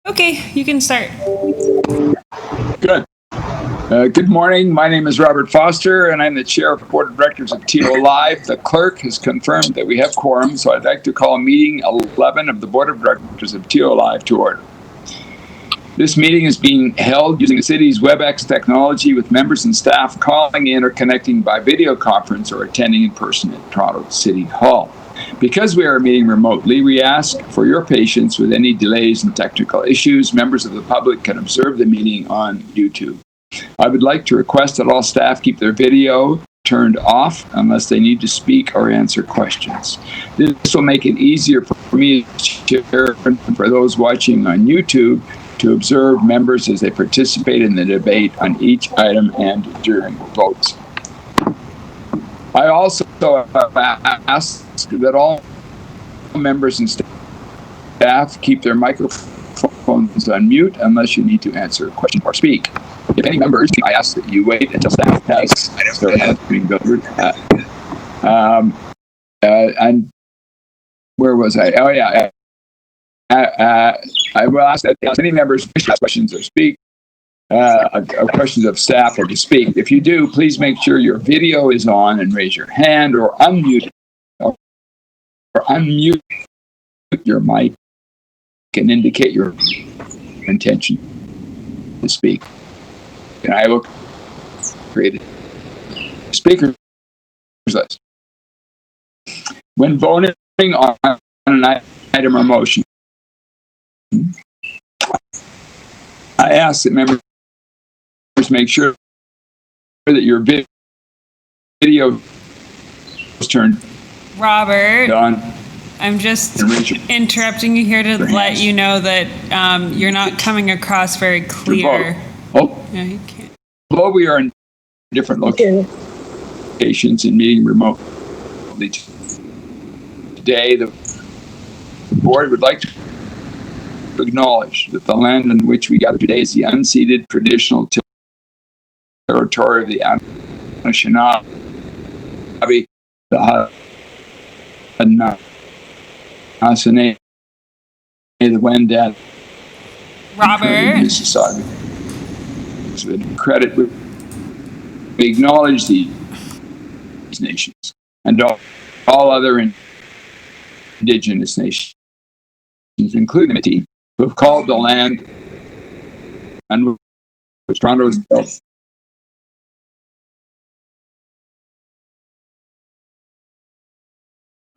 Okay, you can start. Good. Good morning. My name is Robert Foster, and I'm the chair of the board of directors of TO Live. The clerk has confirmed that we have quorum, so I'd like to call meeting 11 of the board of directors of TO Live to order. This meeting is being held using the city's WebEx technology, with members and staff calling in or connecting by video conference or attending in person at Toronto City Hall. Because we are meeting remotely, we ask for your patience with any delays and technical issues. Members of the public can observe the meeting on YouTube. I would like to request that all staff keep their video turned off unless they need to speak or answer questions. This will make it easier for me as chair and for those watching on YouTube to observe members as they participate in the debate on each item and during votes. I also ask that all members and staff keep their microphones on mute unless you need to answer a question or speak. If any members, I ask that you wait until staff has their hands being delivered. And where was I? Oh, yeah. I will ask that if any members wish to ask questions or speak, questions of staff or to speak. If you do, please make sure your video is on and raise your hand, or unmute your mic and indicate your intention to speak. And I will create a speakers list. When voting on an item or motion, I ask that members make sure that your video is turned on. I'm just interrupting you here to let you know that you're not coming across very clear. Oh, no, you can't. Although we are in different locations and meeting remotely today, the board would like to acknowledge that the land on which we gather today is the unceded traditional territory of the Anishinaabe, the Haudenosaunee, the Wendat, Robert. Mississauga. So with credit, we acknowledge these nations and all other indigenous nations, including the Métis, who have called the land and which Toronto is built.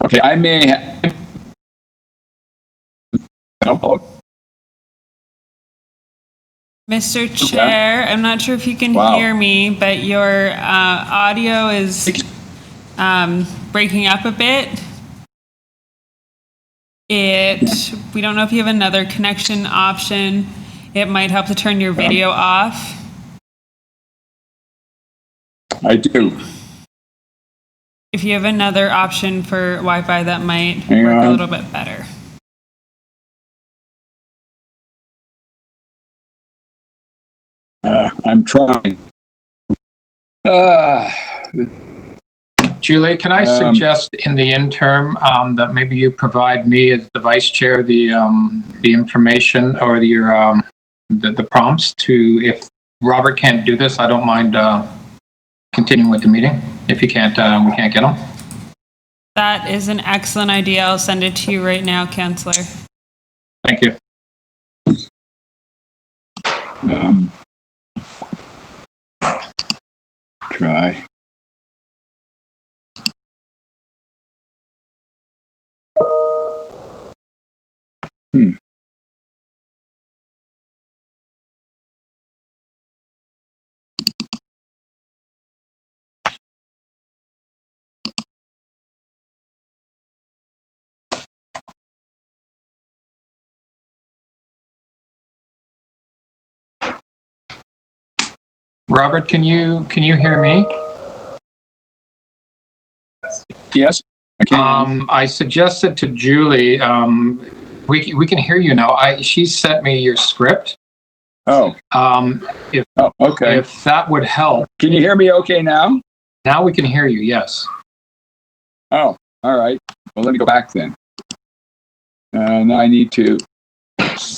Okay, I may have. Mr. Chair, I'm not sure if you can hear me, but your audio is breaking up a bit. We don't know if you have another connection option. It might help to turn your video off. I do. If you have another option for Wi-Fi, that might work a little bit better. I'm trying. Julie, can I suggest in the interim that maybe you provide me as the vice chair the information or the prompts to, if Robert can't do this, I don't mind continuing with the meeting. If he can't, we can't get him. That is an excellent idea. I'll send it to you right now, Councillor. Thank you. Try. Robert, can you hear me? Yes, I can. I suggested to Julie, we can hear you now. She sent me your script. Oh. Okay. If that would help. Can you hear me okay now? Now we can hear you, yes. Oh, all right. Well, let me go back then. Now I need to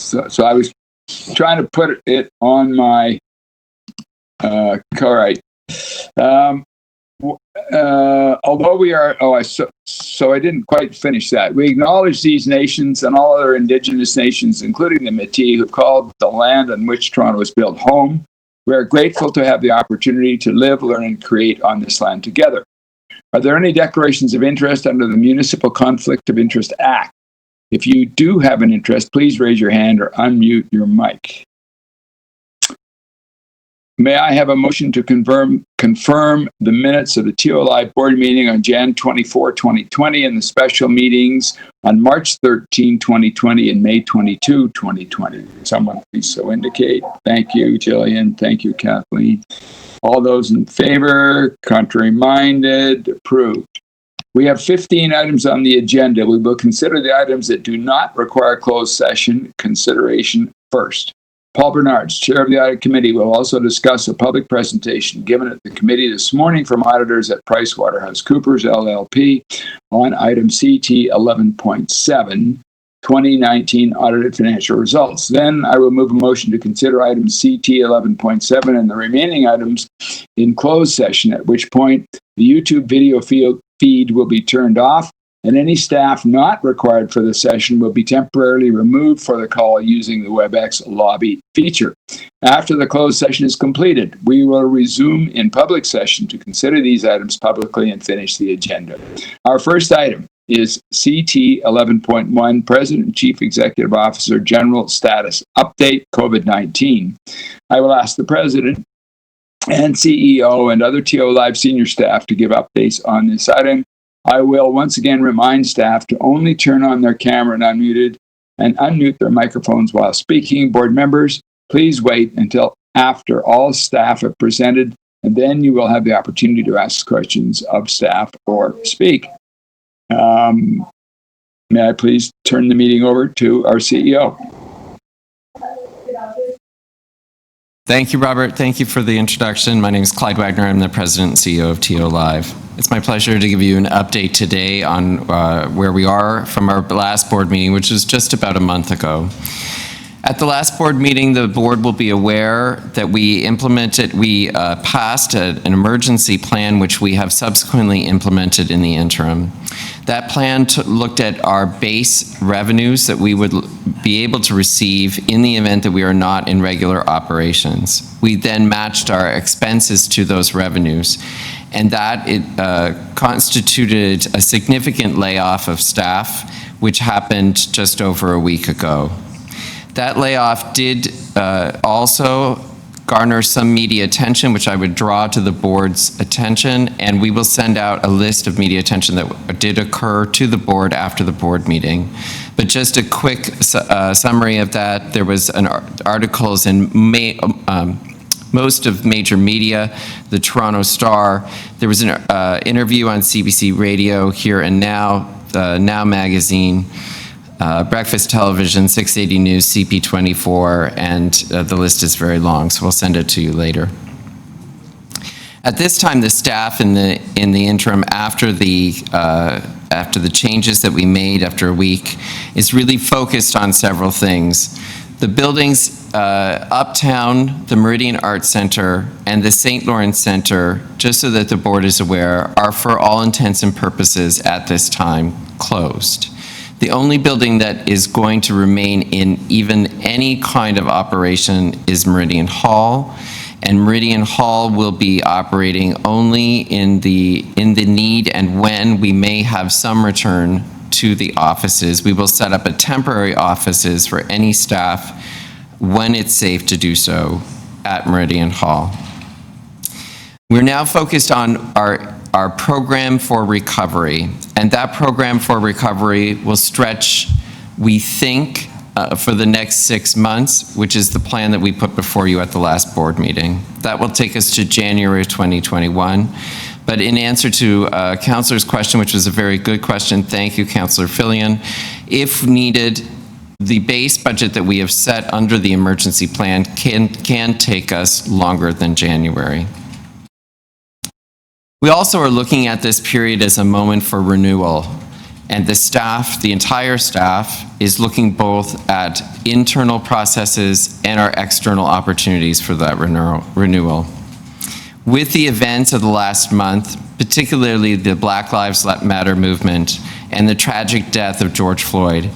So I was trying to put it on my, all right. Although we are, so I didn't quite finish that. We acknowledge these nations and all other Indigenous nations, including the Métis, who called the land on which Toronto was built home. We are grateful to have the opportunity to live, learn, and create on this land together. Are there any declarations of interest under the Municipal Conflict of Interest Act? If you do have an interest, please raise your hand or unmute your mic. May I have a motion to confirm the minutes of the TO Live board meeting on Jan 24, 2020, and the special meetings on March 13, 2020, and May 22, 2020? Someone please so indicate. Thank you, Jillian. Thank you, Kathleen. All those in favor, contrary-minded, approved. We have 15 items on the agenda. We will consider the items that do not require closed session consideration first. Paul Bernards, Chair of the Audit Committee, will also discuss a public presentation given at the committee this morning from auditors at PricewaterhouseCoopers LLP on item CT 11.7, 2019 audited financial results. Then I will move a motion to consider item CT 11.7 and the remaining items in closed session, at which point the YouTube video feed will be turned off, and any staff not required for the session will be temporarily removed for the call using the WebEx lobby feature. After the closed session is completed, we will resume in public session to consider these items publicly and finish the agenda. Our first item is CT 11.1, President and Chief Executive Officer General Status Update COVID-19. I will ask the President and CEO and other TO Live senior staff to give updates on this item. I will once again remind staff to only turn on their camera and unmute their microphones while speaking. Board members, please wait until after all staff have presented, and then you will have the opportunity to ask questions of staff or speak. May I please turn the meeting over to our CEO? Thank you, Robert. Thank you for the introduction. My name is Clyde Wagner. I'm the President and CEO of TO Live. It's my pleasure to give you an update today on where we are from our last board meeting, which was just about a month ago. At the last board meeting, the board will be aware that we passed an emergency plan, which we have subsequently implemented in the interim. That plan looked at our base revenues that we would be able to receive in the event that we are not in regular operations. We then matched our expenses to those revenues, and that constituted a significant layoff of staff, which happened just over a week ago. That layoff did also garner some media attention, which I would draw to the board's attention, and we will send out a list of media attention that did occur to the board after the board meeting. But just a quick summary of that, there was articles in most of major media, the Toronto Star. There was an interview on CBC Radio, Here and Now, the Now magazine, Breakfast Television, 680 News, CP24, and the list is very long, so we'll send it to you later. At this time, the staff in the interim, after the changes that we made after a week, is really focused on several things. The buildings uptown, the Meridian Arts Center, and the St. Lawrence Center, just so that the board is aware, are for all intents and purposes at this time closed. The only building that is going to remain in even any kind of operation is Meridian Hall, and Meridian Hall will be operating only in the need and when we may have some return to the offices. We will set up a temporary offices for any staff when it's safe to do so at Meridian Hall. We're now focused on our program for recovery, and that program for recovery will stretch, we think, for the next 6 months, which is the plan that we put before you at the last board meeting. That will take us to January 2021. But in answer to Councillor's question, which was a very good question, thank you, Councillor Fillion, if needed, the base budget that we have set under the emergency plan can take us longer than January. We also are looking at this period as a moment for renewal. And the staff, the entire staff, is looking both at internal processes and our external opportunities for that renewal. With the events of the last month, particularly the Black Lives Matter movement and the tragic death of George Floyd,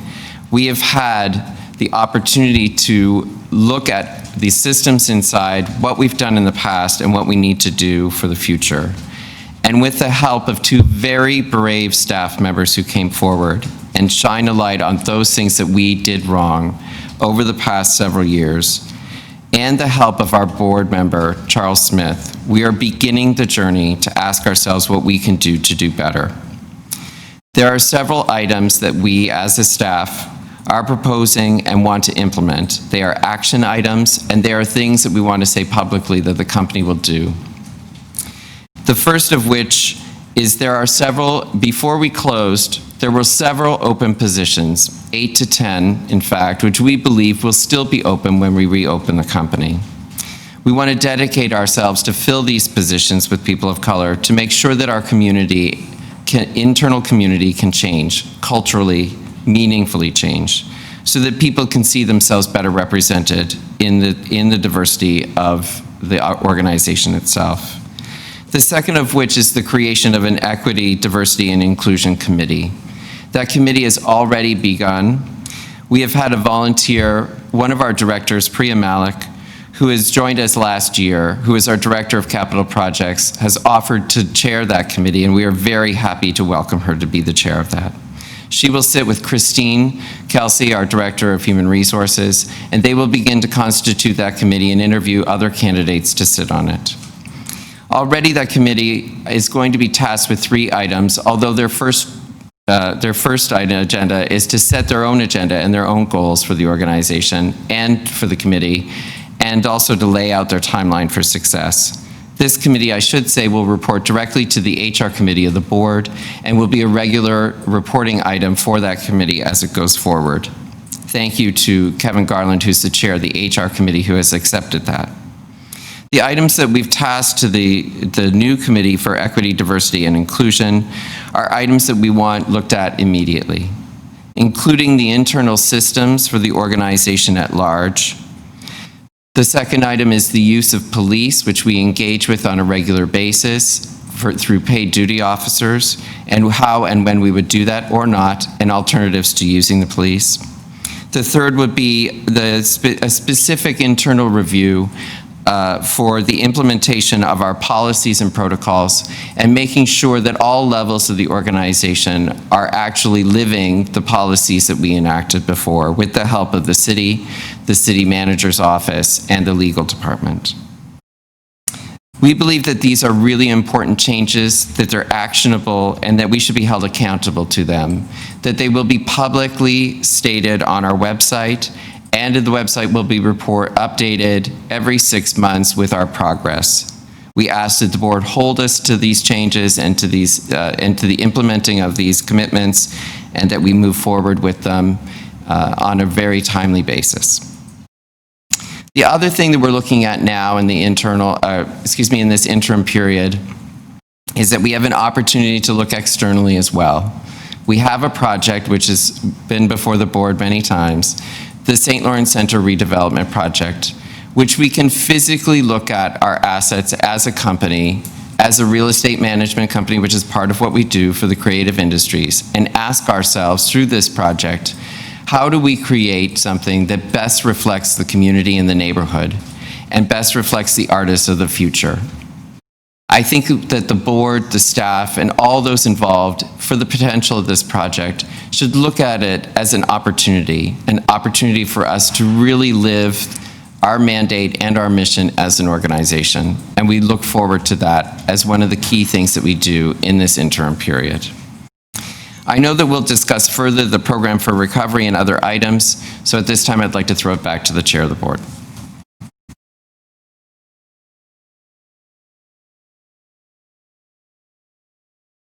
we have had the opportunity to look at the systems inside, what we've done in the past, and what we need to do for the future. And with the help of two very brave staff members who came forward and shine a light on those things that we did wrong over the past several years, and the help of our board member, Charles Smith, we are beginning the journey to ask ourselves what we can do to do better. There are several items that we, as a staff, are proposing and want to implement. They are action items, and they are things that we want to say publicly that the company will do. The first of which is there are several, before we closed, there were several open positions, 8 to 10, in fact, which we believe will still be open when we reopen the company. We want to dedicate ourselves to fill these positions with people of color to make sure that our community, internal community, can change, culturally, meaningfully change, so that people can see themselves better represented in the diversity of the organization itself. The second of which is the creation of an Equity, Diversity, and Inclusion Committee. That committee has already begun. We have had a volunteer, one of our directors, Priya Malik, who has joined us last year, who is our Director of Capital Projects, has offered to chair that committee, and we are very happy to welcome her to be the chair of that. She will sit with Christine Kelsey, our Director of Human Resources, and they will begin to constitute that committee and interview other candidates to sit on it. Already that committee is going to be tasked with 3 items, although their first item agenda is to set their own agenda and their own goals for the organization and for the committee, and also to lay out their timeline for success. This committee, I should say, will report directly to the HR committee of the board and will be a regular reporting item for that committee as it goes forward. Thank you to Kevin Garland, who's the chair of the HR committee, who has accepted that. The items that we've tasked to the new Committee for Equity, Diversity, and Inclusion are items that we want looked at immediately, including the internal systems for the organization at large. The second item is the use of police, which we engage with on a regular basis through paid duty officers, and how and when we would do that or not, and alternatives to using the police. The third would be a specific internal review for the implementation of our policies and protocols and making sure that all levels of the organization are actually living the policies that we enacted before with the help of the city manager's office, and the legal department. We believe that these are really important changes, that they're actionable, and that we should be held accountable to them, that they will be publicly stated on our website, and the website will be updated every 6 months with our progress. We ask that the board hold us to these changes and to the implementing of these commitments, and that we move forward with them on a very timely basis. The other thing that we're looking at now in the in this interim period is that we have an opportunity to look externally as well. We have a project which has been before the board many times, the St. Lawrence Center Redevelopment Project, which we can physically look at our assets as a company, as a real estate management company, which is part of what we do for the creative industries, and ask ourselves through this project, how do we create something that best reflects the community and the neighborhood and best reflects the artists of the future? I think that the board, the staff, and all those involved for the potential of this project should look at it as an opportunity for us to really live our mandate and our mission as an organization. And we look forward to that as one of the key things that we do in this interim period. I know that we'll discuss further the program for recovery and other items, so at this time I'd like to throw it back to the chair of the board.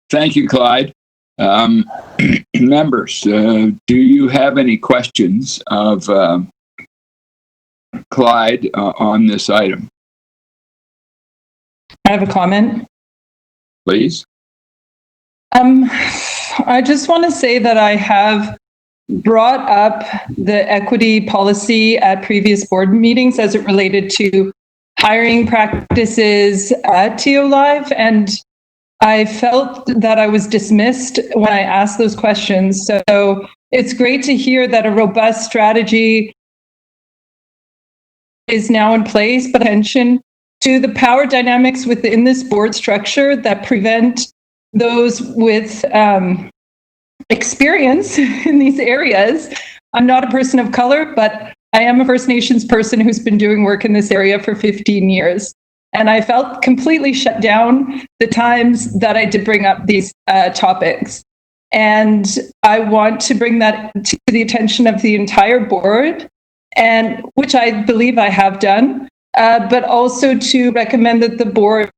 Thank you, Clyde. Members, do you have any questions of Clyde on this item? I have a comment. Please. I just want to say that I have brought up the equity policy at previous board meetings as it related to hiring practices at TO Live, and I felt that I was dismissed when I asked those questions. So it's great to hear that a robust strategy is now in place, but attention to the power dynamics within this board structure that prevent those with experience in these areas. I'm not a person of color, but I am a First Nations person who's been doing work in this area for 15 years. And I felt completely shut down the times that I did bring up these topics. And I want to bring that to the attention of the entire board, and which I believe I have done, but also to recommend that the board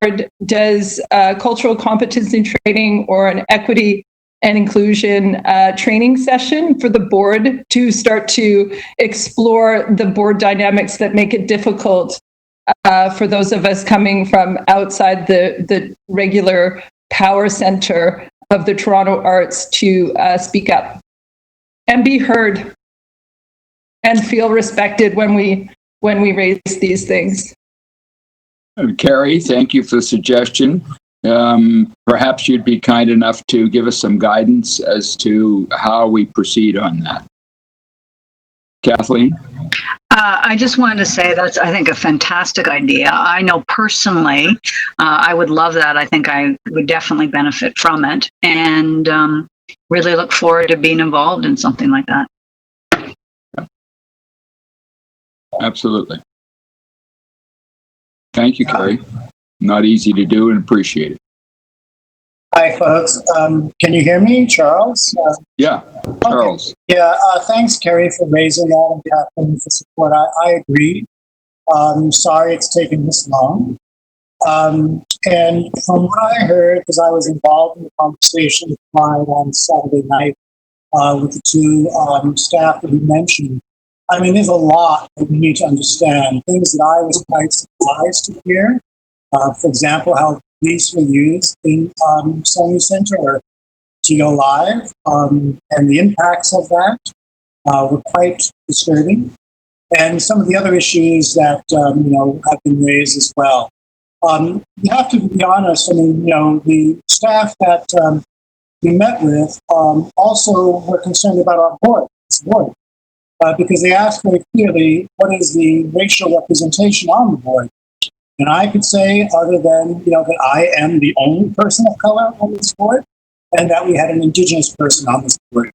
does cultural competency training or an equity and inclusion training session for the board to start to explore the board dynamics that make it difficult for those of us coming from outside the regular power center of the Toronto arts to speak up and be heard and feel respected when we raise these things. Carrie, thank you for the suggestion. Perhaps you'd be kind enough to give us some guidance as to how we proceed on that. Kathleen? I just wanted to say that's, I think, a fantastic idea. I know personally, I would love that. I think I would definitely benefit from it, and really look forward to being involved in something like that. Absolutely. Thank you, Carrie. Not easy to do, and appreciate it. Hi, folks. Can you hear me, Charles? Yeah, Charles. Okay. Yeah, thanks, Carrie, for raising that, and Kathleen for support. I agree. Sorry it's taken this long. And from what I heard, because I was involved in the conversation with Clyde on Saturday night with the two staff that he mentioned, I mean, there's a lot that we need to understand. Things that I was quite surprised to hear. For example, how police were used in Sony Center or TO Live, and the impacts of that were quite disturbing. And some of the other issues that have been raised as well. You have to be honest. I mean, the staff that we met with also were concerned about our board. Because they asked very clearly, what is the racial representation on the board? And I could say, other than, that I am the only person of color on this board, and that we had an Indigenous person on this board.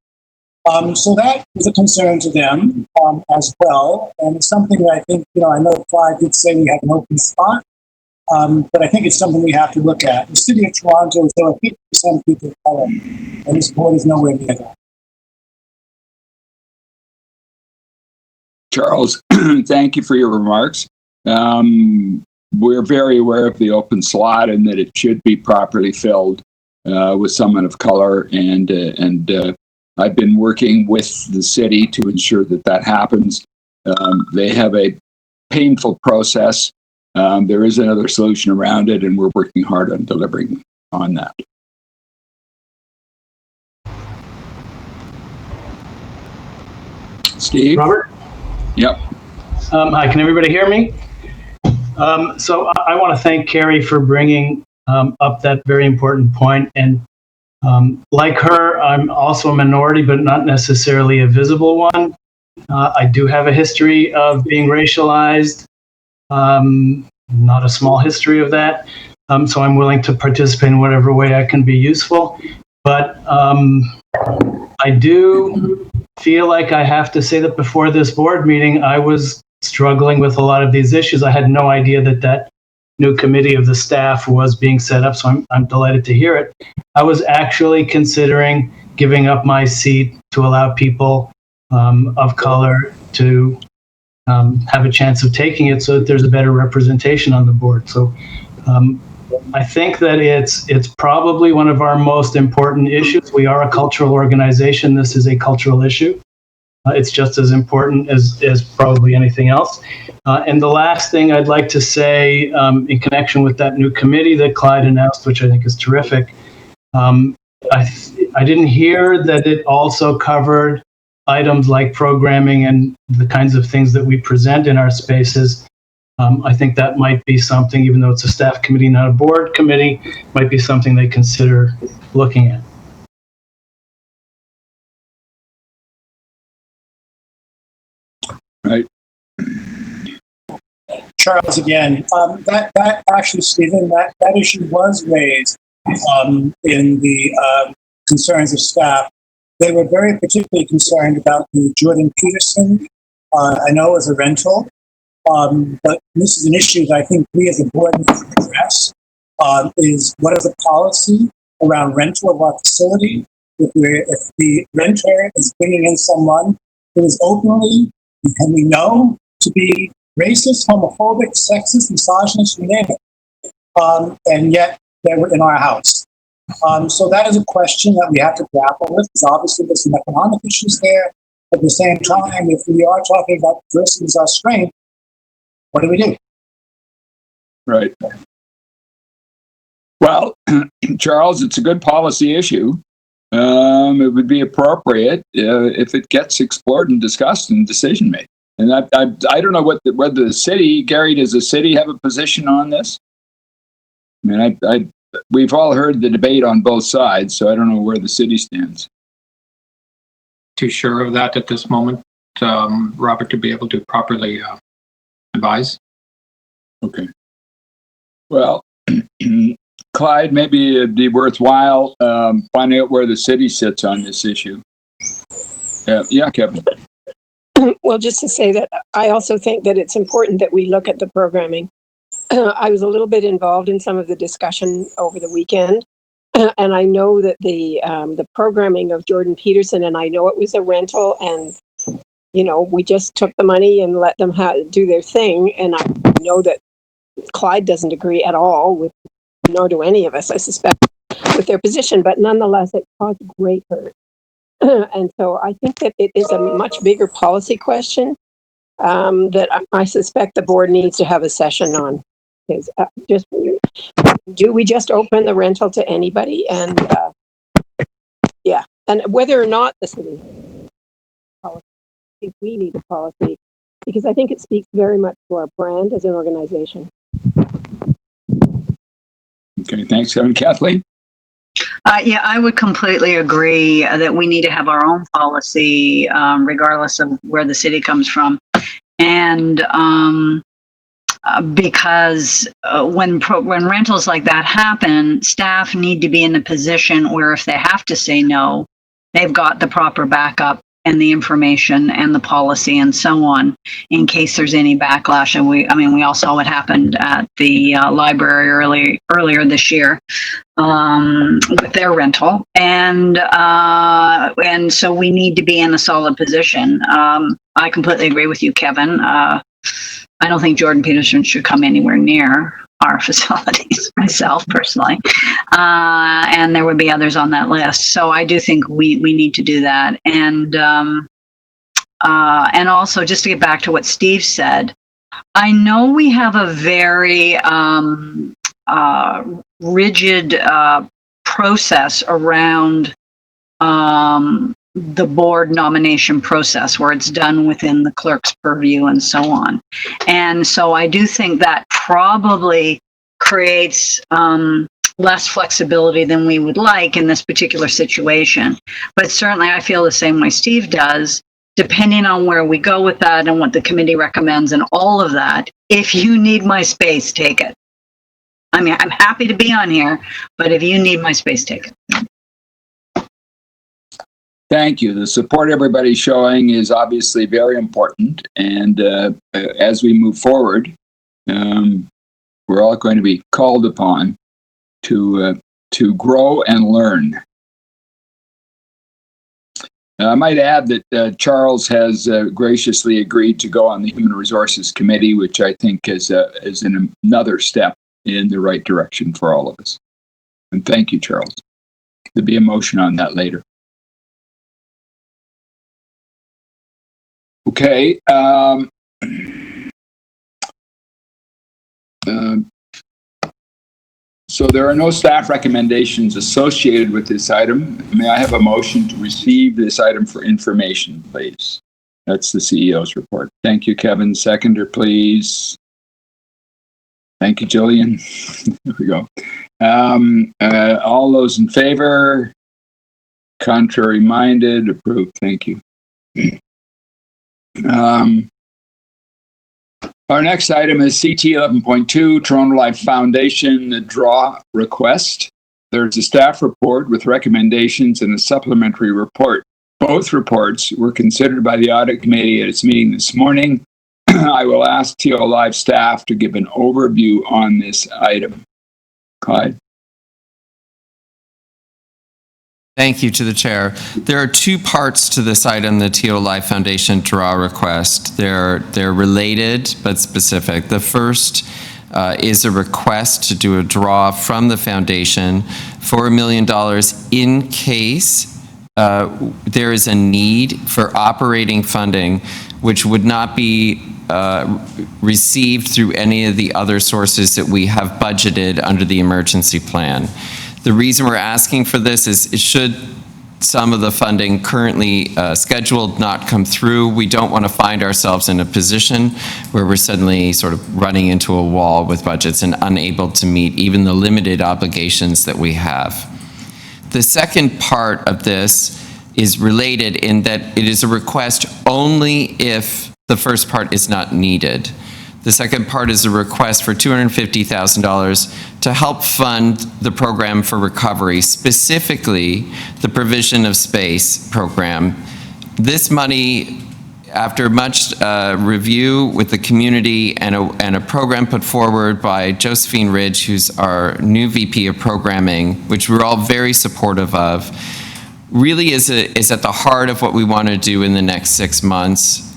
So that was a concern to them as well. And it's something that I think, I know Clyde did say we have an open spot, but I think it's something we have to look at. The city of Toronto is over 50% people of color, and this board is nowhere near that. Charles, thank you for your remarks. We're very aware of the open slot and that it should be properly filled with someone of color. And I've been working with the city to ensure that that happens. They have a painful process. There is another solution around it, and we're working hard on delivering on that. Steve? Robert? Yep. Hi, can everybody hear me? So I want to thank Carrie for bringing up that very important point. And like her, I'm also a minority, but not necessarily a visible one. I do have a history of being racialized, not a small history of that. So I'm willing to participate in whatever way I can be useful. But I do feel like I have to say that before this board meeting, I was struggling with a lot of these issues. I had no idea that new committee of the staff was being set up, so I'm delighted to hear it. I was actually considering giving up my seat to allow people of color to have a chance of taking it so that there's a better representation on the board. So I think that it's probably one of our most important issues. We are a cultural organization. This is a cultural issue. It's just as important as probably anything else. And the last thing I'd like to say in connection with that new committee that Clyde announced, which I think is terrific, I didn't hear that it also covered items like programming and the kinds of things that we present in our spaces. I think that might be something, even though it's a staff committee, not a board committee, might be something they consider looking at. Right. Charles again. That actually, Stephen, that issue was raised in the concerns of staff. They were very particularly concerned about the Jordan Peterson. I know it was a rental, but this is an issue that I think we as a board need to address. Is what is the policy around rental of our facility? If the renter is bringing in someone who is openly, and we know, to be racist, homophobic, sexist, misogynist, you name it, and yet they were in our house. So that is a question that we have to grapple with, because obviously there's some economic issues there. At the same time, if we are talking about diversity as our strength, what do we do? Right. Well, Charles, it's a good policy issue. It would be appropriate if it gets explored and discussed and decision made. And I don't know whether the city, Gary, does the city have a position on this? I mean, we've all heard the debate on both sides, so I don't know where the city stands. Too sure of that at this moment, Robert, to be able to properly advise. Okay. Well, Clyde, maybe it'd be worthwhile finding out where the city sits on this issue. Yeah, Kevin. Well, just to say that I also think that it's important that we look at the programming. I was a little bit involved in some of the discussion over the weekend, and I know that the programming of Jordan Peterson, and I know it was a rental, and we just took the money and let them do their thing, and I know that Clyde doesn't agree at all with, nor do any of us, I suspect, with their position, but nonetheless, it caused great hurt. And so I think that it is a much bigger policy question that I suspect the board needs to have a session on. Is do we just open the rental to anybody? And and whether or not the city policy, I think we need a policy, because I think it speaks very much to our brand as an organization. Okay, thanks, Kevin. Kathleen? Yeah, I would completely agree that we need to have our own policy, regardless of where the city comes from. And because when rentals like that happen, staff need to be in a position where if they have to say no, they've got the proper backup and the information and the policy and so on in case there's any backlash. And we all saw what happened at the library earlier this year with their rental, and so we need to be in a solid position. I completely agree with you, Kevin. I don't think Jordan Peterson should come anywhere near our facilities, myself personally, and there would be others on that list. So I do think we need to do that, and also just to get back to what Steve said, I know we have a very rigid process around the board nomination process, where it's done within the clerk's purview and so on. And so I do think that probably creates less flexibility than we would like in this particular situation. But certainly I feel the same way Steve does, depending on where we go with that and what the committee recommends and all of that. If you need my space, take it. I mean, I'm happy to be on here, but if you need my space, take it. Thank you. The support everybody's showing is obviously very important. And as we move forward, we're all going to be called upon to grow and learn. I might add that Charles has graciously agreed to go on the Human Resources Committee, which I think is another step in the right direction for all of us. And thank you, Charles. There'll be a motion on that later. Okay. So there are no staff recommendations associated with this item. May I have a motion to receive this item for information, please? That's the CEO's report. Thank you, Kevin. Seconder, please. Thank you, Jillian. There we go. All those in favor? Contrary minded? Approved. Thank you. Our next item is CT 11.2, Toronto Life Foundation, the draw request. There's a staff report with recommendations and a supplementary report. Both reports were considered by the audit committee at its meeting this morning. I will ask TO Live staff to give an overview on this item. Clyde. Thank you to the chair. There are two parts to this item, the TO Life Foundation draw request. They're related but specific. The first is a request to do a draw from the foundation for $1 million in case there is a need for operating funding which would not be received through any of the other sources that we have budgeted under the emergency plan. The reason we're asking for this is should some of the funding currently scheduled not come through, we don't want to find ourselves in a position where we're suddenly sort of running into a wall with budgets and unable to meet even the limited obligations that we have. The second part of this is related in that it is a request only if the first part is not needed. The second part is a request for $250,000 to help fund the program for recovery, specifically the provision of space program. This money, after much review with the community and a program put forward by Josephine Ridge, who's our new VP of Programming, which we're all very supportive of, really is at the heart of what we want to do in the next 6 months.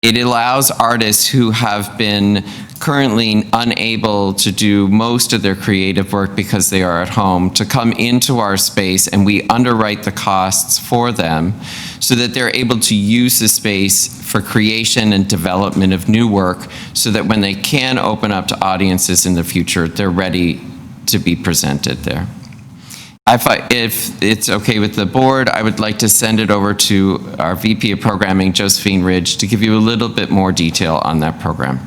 It allows artists who have been currently unable to do most of their creative work because they are at home to come into our space, and we underwrite the costs for them so that they're able to use the space for creation and development of new work so that when they can open up to audiences in the future, they're ready to be presented there. If it's okay with the board, I would like to send it over to our VP of Programming, Josephine Ridge, to give you a little bit more detail on that program.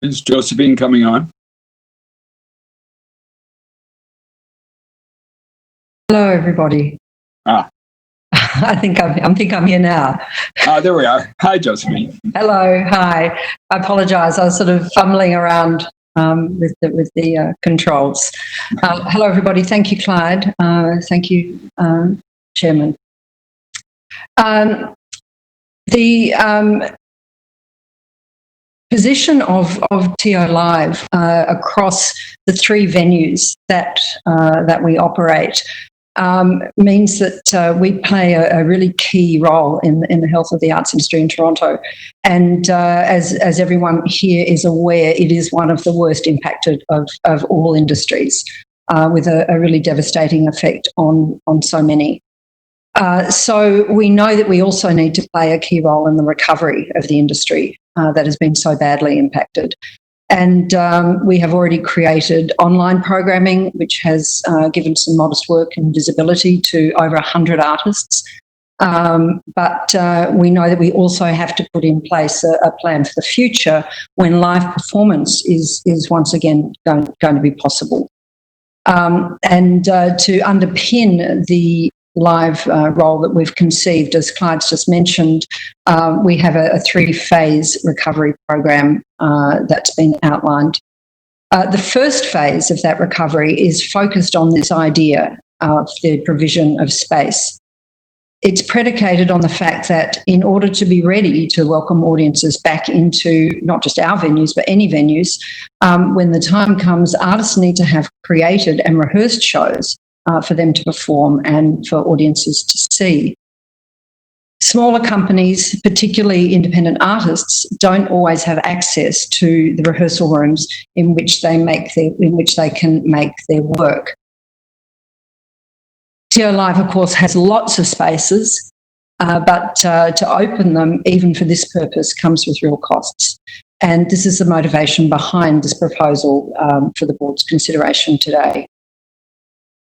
Is Josephine coming on? Hello, everybody. I think I'm here now. There we are. Hi, Josephine. Hello, hi. I apologise. I was sort of fumbling around with the controls. Hello, everybody. Thank you, Clyde. Thank you, Chairman. The position of TO Live across the 3 venues that we operate means that we play a really key role in the health of the arts industry in Toronto. And as everyone here is aware, it is one of the worst impacted of all industries, with a really devastating effect on so many. So we know that we also need to play a key role in the recovery of the industry that has been so badly impacted. And we have already created online programming, which has given some modest work and visibility to over 100 artists. But we know that we also have to put in place a plan for the future when live performance is once again going to be possible. And to underpin the live role that we've conceived, as Clyde's just mentioned, we have a 3-phase recovery program that's been outlined. The first phase of that recovery is focused on this idea of the provision of space. It's predicated on the fact that in order to be ready to welcome audiences back into not just our venues, but any venues, when the time comes, artists need to have created and rehearsed shows for them to perform and for audiences to see. Smaller companies, particularly independent artists, don't always have access to the rehearsal rooms in which they can make their work. TO Live, of course, has lots of spaces, but to open them, even for this purpose, comes with real costs. And this is the motivation behind this proposal for the board's consideration today.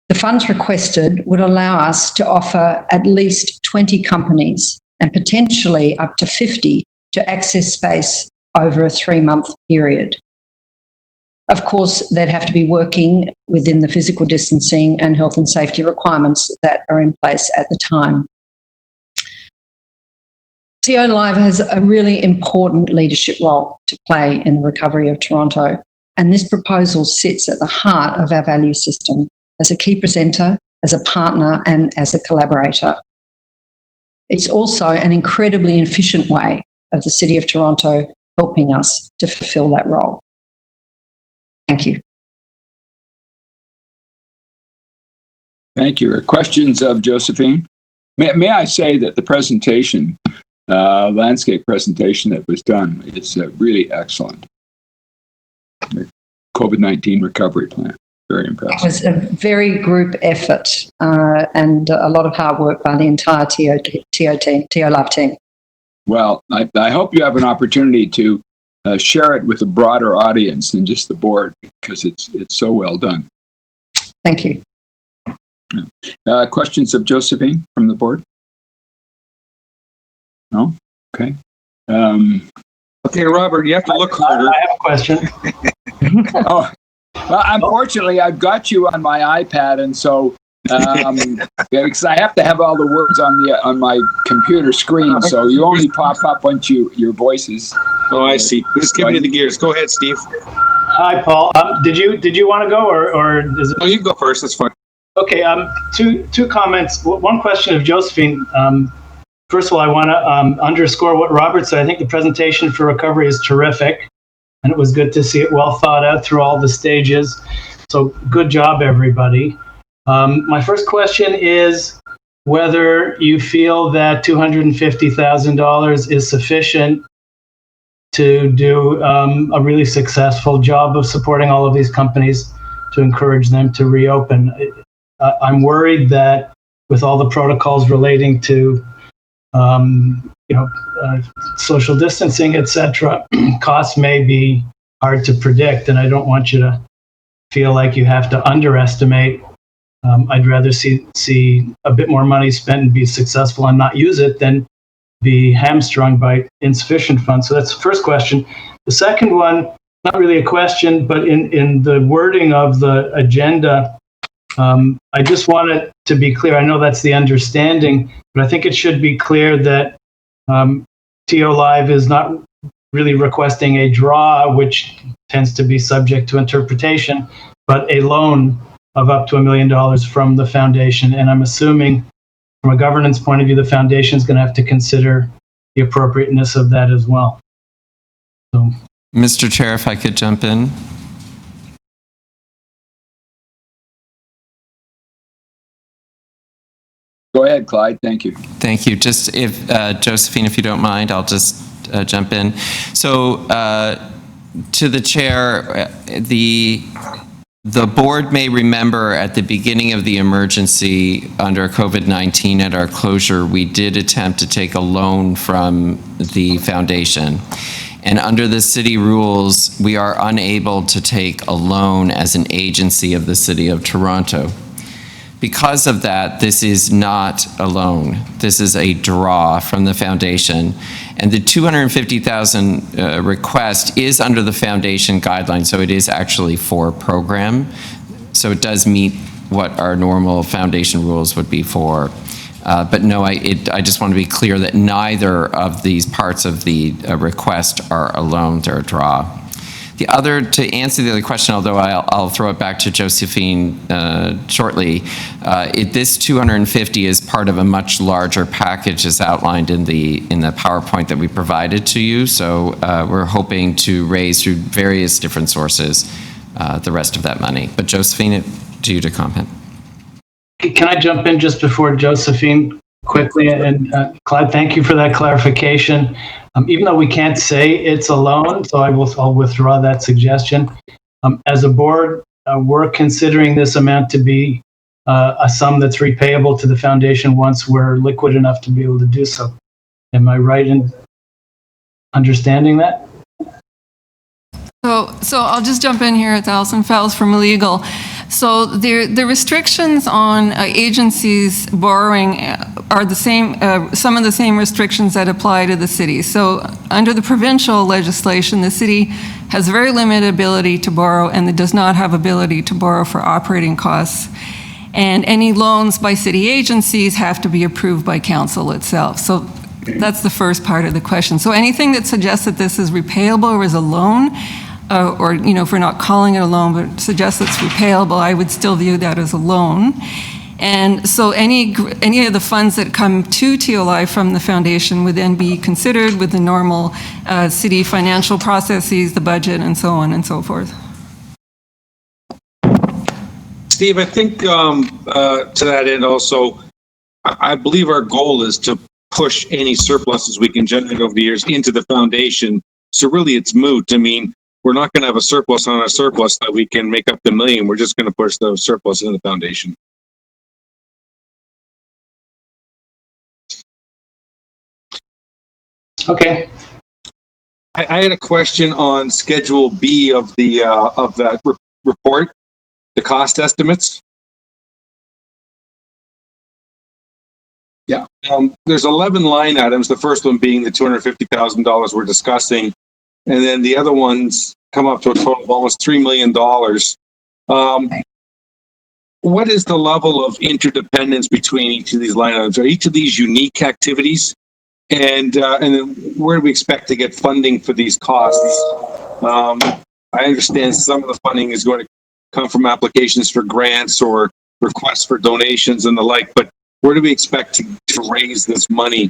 The funds requested would allow us to offer at least 20 companies and potentially up to 50 to access space over a 3-month period. Of course, they'd have to be working within the physical distancing and health and safety requirements that are in place at the time. TO Live has a really important leadership role to play in the recovery of Toronto, and this proposal sits at the heart of our value system as a key presenter, as a partner, and as a collaborator. It's also an incredibly efficient way of the City of Toronto helping us to fulfil that role. Thank you. Thank you. Questions of Josephine? May I say that the presentation, landscape presentation that was done is really excellent. The COVID-19 recovery plan. Very impressive. It was a very group effort and a lot of hard work by the entire TO Live team. Well, I hope you have an opportunity to share it with a broader audience than just the board, because it's so well done. Thank you. Questions of Josephine from the board? No? Okay. Okay, Robert, you have to look harder. I have a question. Oh, well, unfortunately, I've got you on my iPad, and so because I have to have all the words on my computer screen, so you only pop up once your voice is. Oh, I see. Just give me the gears. Go ahead, Steve. Hi, Paul. Did you want to go, or is it? No, you can go first. That's fine. Okay. Two comments. One question of Josephine. First of all, I want to underscore what Robert said. I think the presentation for recovery is terrific, and it was good to see it well thought out through all the stages. So good job, everybody. My first question is whether you feel that $250,000 is sufficient to do a really successful job of supporting all of these companies to encourage them to reopen. I'm worried that with all the protocols relating to social distancing, etc., costs may be hard to predict, and I don't want you to feel like you have to underestimate. I'd rather see a bit more money spent and be successful and not use it than be hamstrung by insufficient funds. So that's the first question. The second one, not really a question, but in the wording of the agenda, I just want it to be clear. I know that's the understanding, but I think it should be clear that TO Live is not really requesting a draw, which tends to be subject to interpretation, but a loan of up to $1 million from the foundation. And I'm assuming from a governance point of view, the foundation is going to have to consider the appropriateness of that as well. So, Mr. Chair, if I could jump in. Go ahead, Clyde. Thank you. Thank you. Just if, Josephine, if you don't mind, I'll just jump in. So to the chair, the board may remember at the beginning of the emergency under COVID-19 at our closure, we did attempt to take a loan from the foundation. And under the city rules, we are unable to take a loan as an agency of the City of Toronto. Because of that, this is not a loan. This is a draw from the foundation. And the $250,000 request is under the foundation guidelines, so it is actually for a program. So it does meet what our normal foundation rules would be for. But no, I just want to be clear that neither of these parts of the request are a loan, they're a draw. The other, to answer the other question, although I'll throw it back to Josephine shortly, this 250 is part of a much larger package as outlined in the PowerPoint that we provided to you. So we're hoping to raise through various different sources the rest of that money. But Josephine, to you to comment. Can I jump in just before Josephine quickly? And Clyde, thank you for that clarification. Even though we can't say it's a loan, so I'll withdraw that suggestion. As a board, we're considering this amount to be a sum that's repayable to the foundation once we're liquid enough to be able to do so. Am I right in understanding that? So I'll just jump in here. It's Alison Fowles from legal. So the restrictions on agencies borrowing are the same, some of the same restrictions that apply to the city. So under the provincial legislation, the city has very limited ability to borrow, and it does not have ability to borrow for operating costs. And any loans by city agencies have to be approved by council itself. So that's the first part of the question. So anything that suggests that this is repayable or is a loan, or, you know, if we're not calling it a loan, but suggests it's repayable, I would still view that as a loan. And so any of the funds that come to TOLI from the foundation would then be considered with the normal city financial processes, the budget, and so on and so forth. Steve, I think to that end also, I believe our goal is to push any surpluses we can generate over the years into the foundation. So really it's moot. I mean, we're not going to have a surplus on a surplus that we can make up the million. We're just going to push the surplus into the foundation. Okay. I had a question on Schedule B of the of that report, the cost estimates. Yeah, there's 11 line items. The first one being the $250,000 we're discussing, and then the other ones come up to a total of almost $3 million. What is the level of interdependence between each of these line items? Are each of these unique activities? And then where do we expect to get funding for these costs? I understand some of the funding is going to come from applications for grants or requests for donations and the like, but where do we expect to raise this money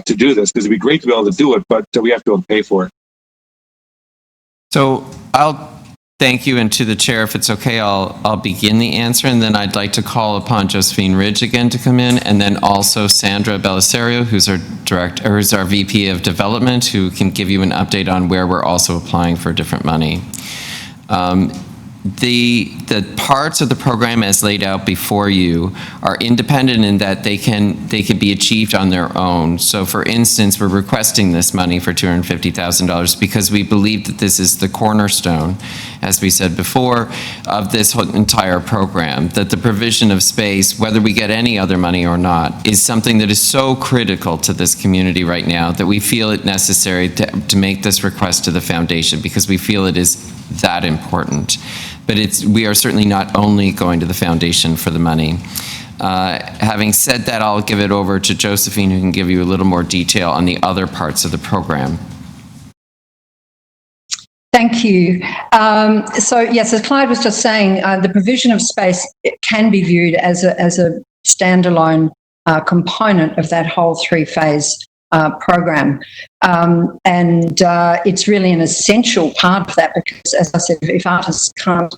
to do this? Because it'd be great to be able to do it, but we have to be able to pay for it. So I'll thank you, and to the chair, if it's okay, I'll begin the answer, and then I'd like to call upon Josephine Ridge again to come in, and then also Sandra Belisario, who's our VP of Development, who can give you an update on where we're also applying for different money. The parts of the program as laid out before you are independent in that they can be achieved on their own. So for instance, we're requesting this money for $250,000 because we believe that this is the cornerstone, as we said before, of this whole entire program, that the provision of space, whether we get any other money or not, is something that is so critical to this community right now that we feel it necessary to make this request to the foundation because we feel it is that important. But we are certainly not only going to the foundation for the money. Having said that, I'll give it over to Josephine, who can give you a little more detail on the other parts of the program. Thank you. So yes, as Clyde was just saying, the provision of space can be viewed as a standalone component of that whole three-phase program. And it's really an essential part of that because, as I said, if artists can't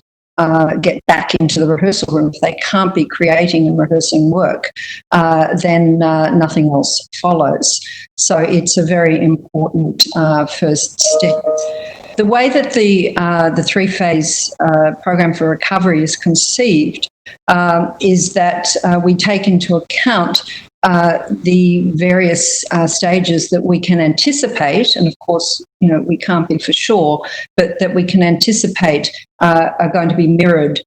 get back into the rehearsal room, if they can't be creating and rehearsing work, then nothing else follows. So it's a very important first step. The way that the three-phase program for recovery is conceived is that we take into account the various stages that we can anticipate, and of course, you know, we can't be for sure, but that we can anticipate are going to be mirrored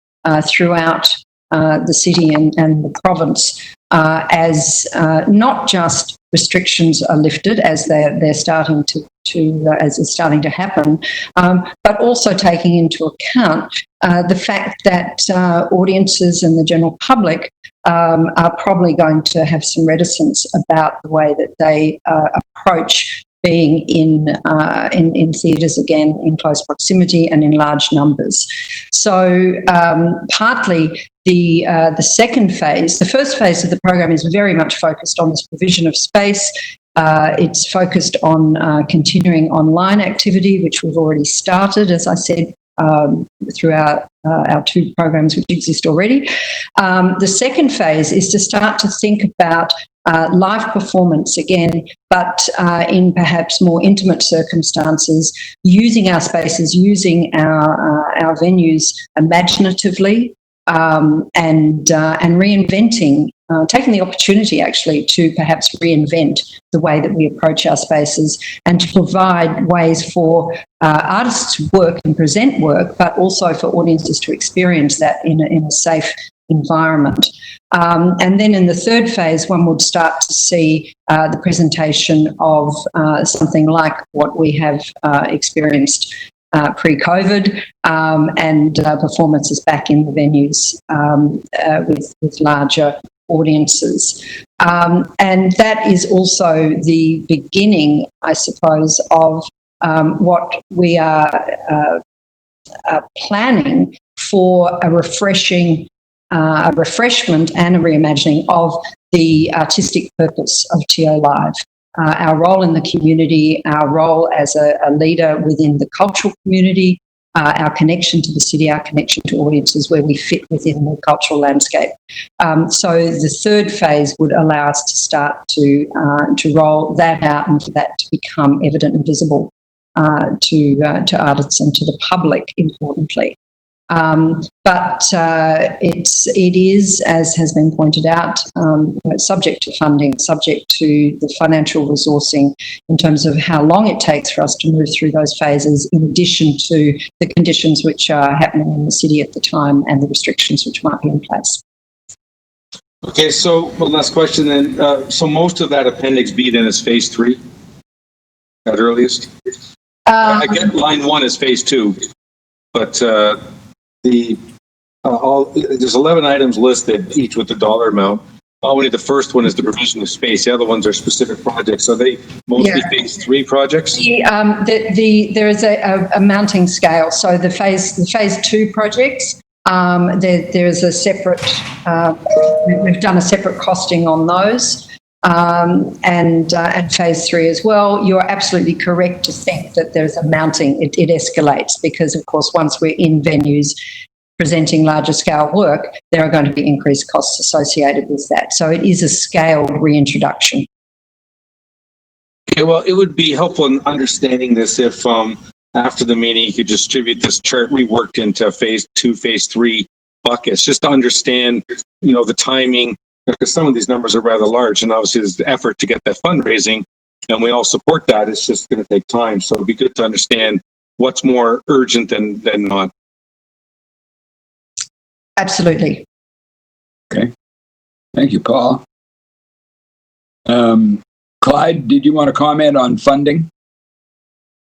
throughout the city and the province as not just restrictions are lifted as they're starting to as it's starting to happen, but also taking into account the fact that audiences and the general public are probably going to have some reticence about the way that they approach being in theatres again in close proximity and in large numbers. So partly the second phase, the first phase of the program is very much focused on this provision of space. It's focused on continuing online activity, which we've already started, as I said, through our two programs which exist already. The second phase is to start to think about live performance again, but in perhaps more intimate circumstances, using our spaces, using our venues imaginatively, and reinventing, taking the opportunity actually to perhaps reinvent the way that we approach our spaces and to provide ways for artists to work and present work, but also for audiences to experience that in a safe environment. And then in the third phase, one would start to see the presentation of something like what we have experienced pre-COVID, and performances back in the venues with larger audiences. And that is also the beginning, I suppose, of what we are planning for a refreshment and a reimagining of the artistic purpose of TO Live. Our role in the community, our role as a leader within the cultural community, our connection to the city, our connection to audiences where we fit within the cultural landscape. So the third phase would allow us to start to roll that out and for that to become evident and visible to artists and to the public, importantly. But it is, as has been pointed out, subject to funding, subject to the financial resourcing in terms of how long it takes for us to move through those phases, in addition to the conditions which are happening in the city at the time and the restrictions which might be in place. Okay, so one last question then. So most of that Appendix B then is phase 3 at earliest? I get line 1 is phase 2, but there's 11 items listed, each with the dollar amount. Only the first one is the provision of space. The other ones are specific projects. Are they mostly phase 3 projects? There is a mounting scale. So the phase 2 projects, there is a separate. We've done a separate costing on those, and phase 3 as well. You're absolutely correct to think that there's a mounting. It escalates because, of course, once we're in venues presenting larger scale work, there are going to be increased costs associated with that. So it is a scaled reintroduction. Okay, well, it would be helpful in understanding this if after the meeting you could distribute this chart we worked into phase 2, phase 3 buckets, just to understand, the timing, because some of these numbers are rather large, and obviously there's the effort to get that fundraising, and we all support that. It's just going to take time. So it'd be good to understand what's more urgent than not. Absolutely. Okay. Thank you, Paul. Clyde, did you want to comment on funding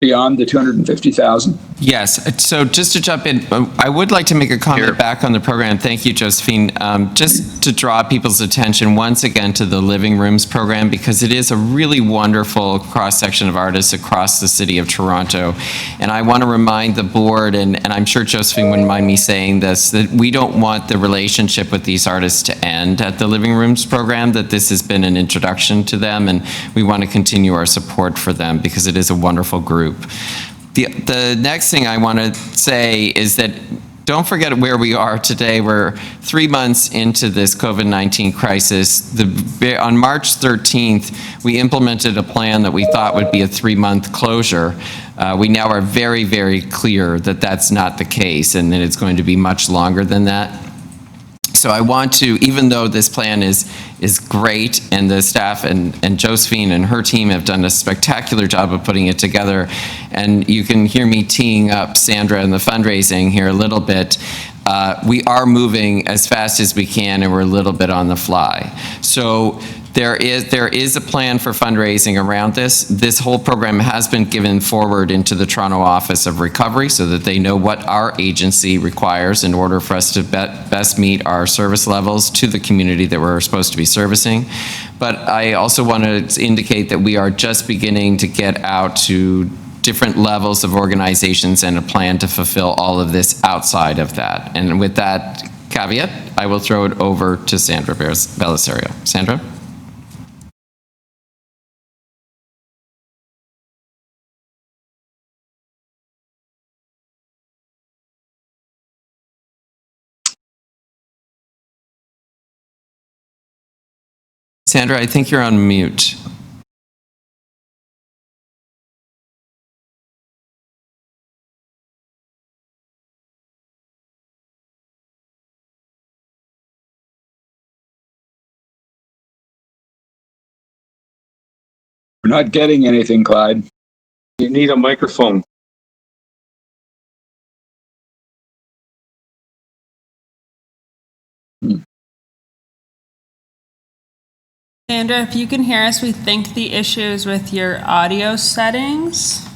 beyond the $250,000? Yes. So just to jump in, I would like to make a comment back on the program. Thank you, Josephine. Just to draw people's attention once again to the Living Rooms program, because it is a really wonderful cross-section of artists across the city of Toronto. And I want to remind the board, and I'm sure Josephine wouldn't mind me saying this, that we don't want the relationship with these artists to end at the Living Rooms program, that this has been an introduction to them, and we want to continue our support for them because it is a wonderful group. The next thing I want to say is that don't forget where we are today. We're 3 months into this COVID-19 crisis. On March 13th, we implemented a plan that we thought would be a 3-month closure. We now are very, very clear that that's not the case and that it's going to be much longer than that. So I want to, even though this plan is great, and the staff and Josephine and her team have done a spectacular job of putting it together, and you can hear me teeing up Sandra and the fundraising here a little bit, we are moving as fast as we can, and we're a little bit on the fly. So there is a plan for fundraising around this. This whole program has been given forward into the Toronto Office of Recovery so that they know what our agency requires in order for us to best meet our service levels to the community that we're supposed to be servicing. But I also want to indicate that we are just beginning to get out to different levels of organizations and a plan to fulfill all of this outside of that. And with that caveat, I will throw it over to Sandra Bellisario. Sandra? Sandra, I think you're on mute. We're not getting anything, Clyde. You need a microphone. Sandra, if you can hear us, we think the issue is with your audio settings.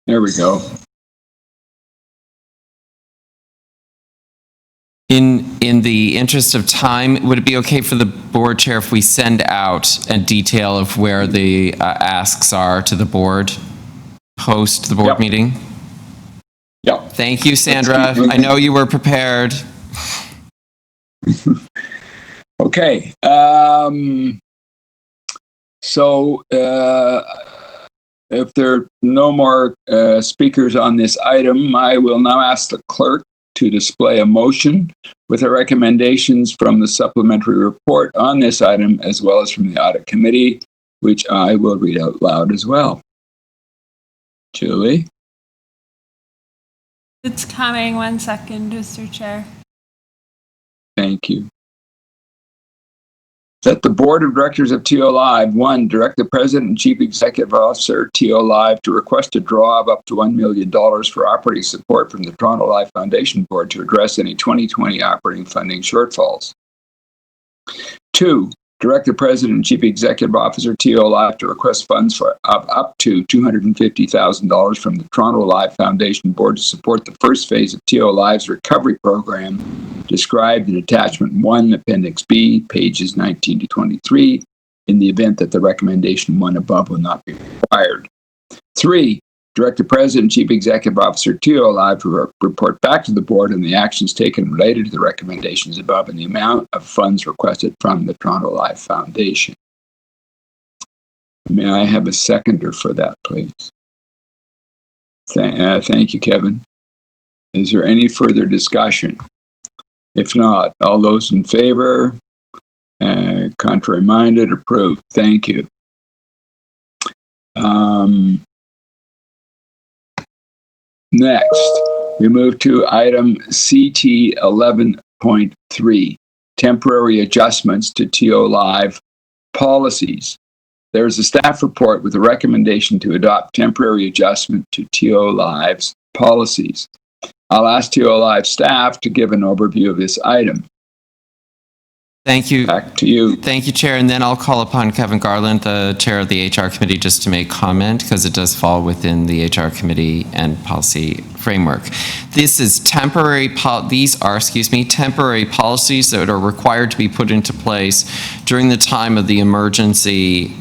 There we go. In the interest of time, would it be okay for the board chair if we send out a detail of where the asks are to the board post the board meeting? Yeah. Thank you, Sandra. I know you were prepared. Okay. So if there are no more speakers on this item, I will now ask the clerk to display a motion with the recommendations from the supplementary report on this item, as well as from the audit committee, which I will read out loud as well. Julie? It's coming. 1 second, Mr. Chair. Thank you. That the Board of Directors of TO Live, 1, direct the President and Chief Executive Officer, TO Live, to request a draw of up to $1 million for operating support from the Toronto Live Foundation Board to address any 2020 operating funding shortfalls. 2, direct the President and Chief Executive Officer, TO Live, to request funds for up to $250,000 from the Toronto Live Foundation Board to support the first phase of TO Live's recovery program, described in Attachment 1, Appendix B, pages 19 to 23, in the event that the recommendation 1 above will not be required. 3, direct the President and Chief Executive Officer, TO Live, to report back to the Board on the actions taken related to the recommendations above and the amount of funds requested from the Toronto Live Foundation. May I have a seconder for that, please? Thank you, Kevin. Is there any further discussion? If not, all those in favor, contrary minded, approved. Thank you. Next, we move to item CT 11.3, temporary adjustments to TO Live policies. There is a staff report with a recommendation to adopt temporary adjustment to TO Live's policies. I'll ask TO Live staff to give an overview of this item. Thank you. Back to you. Thank you, Chair. And then I'll call upon Kevin Garland, the Chair of the HR Committee, just to make comment, because it does fall within the HR Committee and policy framework. This is temporary temporary policies that are required to be put into place during the time of the emergency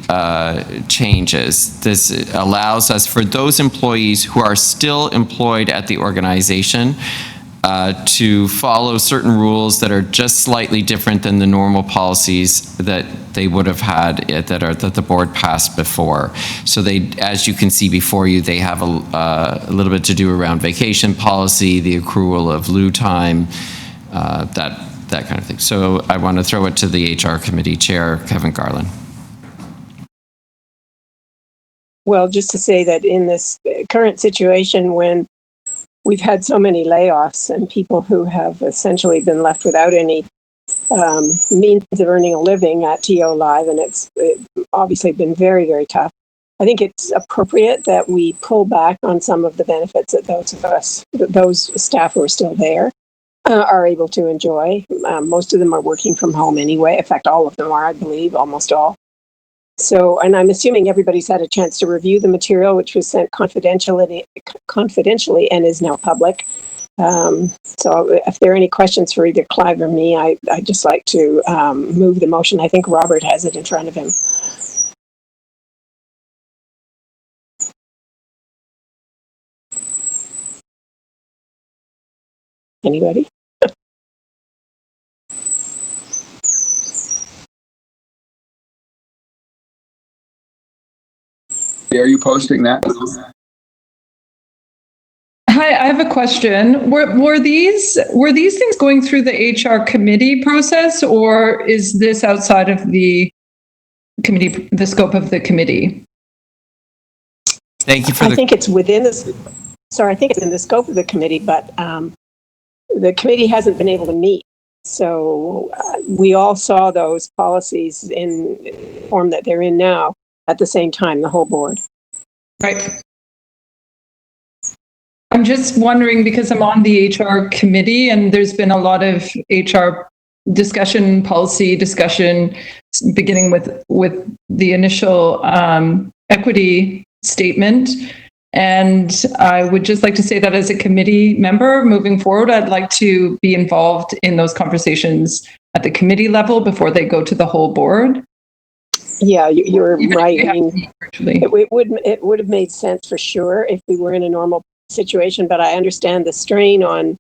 changes. This allows us, for those employees who are still employed at the organization, to follow certain rules that are just slightly different than the normal policies that they would have had that the board passed before. So they, as you can see before you, they have a little bit to do around vacation policy, the accrual of lieu time, that kind of thing. So I want to throw it to the HR Committee Chair, Kevin Garland. Well, just to say that in this current situation, when we've had so many layoffs and people who have essentially been left without any means of earning a living at TO Live, and it's obviously been very, very tough. I think it's appropriate that we pull back on some of the benefits that those staff who are still there are able to enjoy. Most of them are working from home anyway. In fact, all of them are, I believe, almost all. So, and I'm assuming everybody's had a chance to review the material, which was sent confidentially and is now public. So if there are any questions for either Clive or me, I'd just like to move the motion. I think Robert has it in front of him. Anybody? Are you posting that? Hi, I have a question. Were these things going through the HR committee process, or is this outside of the committee, the scope of the committee? Thank you for I think it's within this. Sorry, I think it's in the scope of the committee, but the committee hasn't been able to meet. So we all saw those policies in form that they're in now at the same time, the whole board. Right. I'm just wondering, because I'm on the HR committee and there's been a lot of HR discussion, policy discussion, beginning with the initial equity statement. And I would just like to say that as a committee member moving forward, I'd like to be involved in those conversations at the committee level before they go to the whole board. Yeah, you're right. I mean, it would have made sense for sure if we were in a normal situation, but I understand the strain on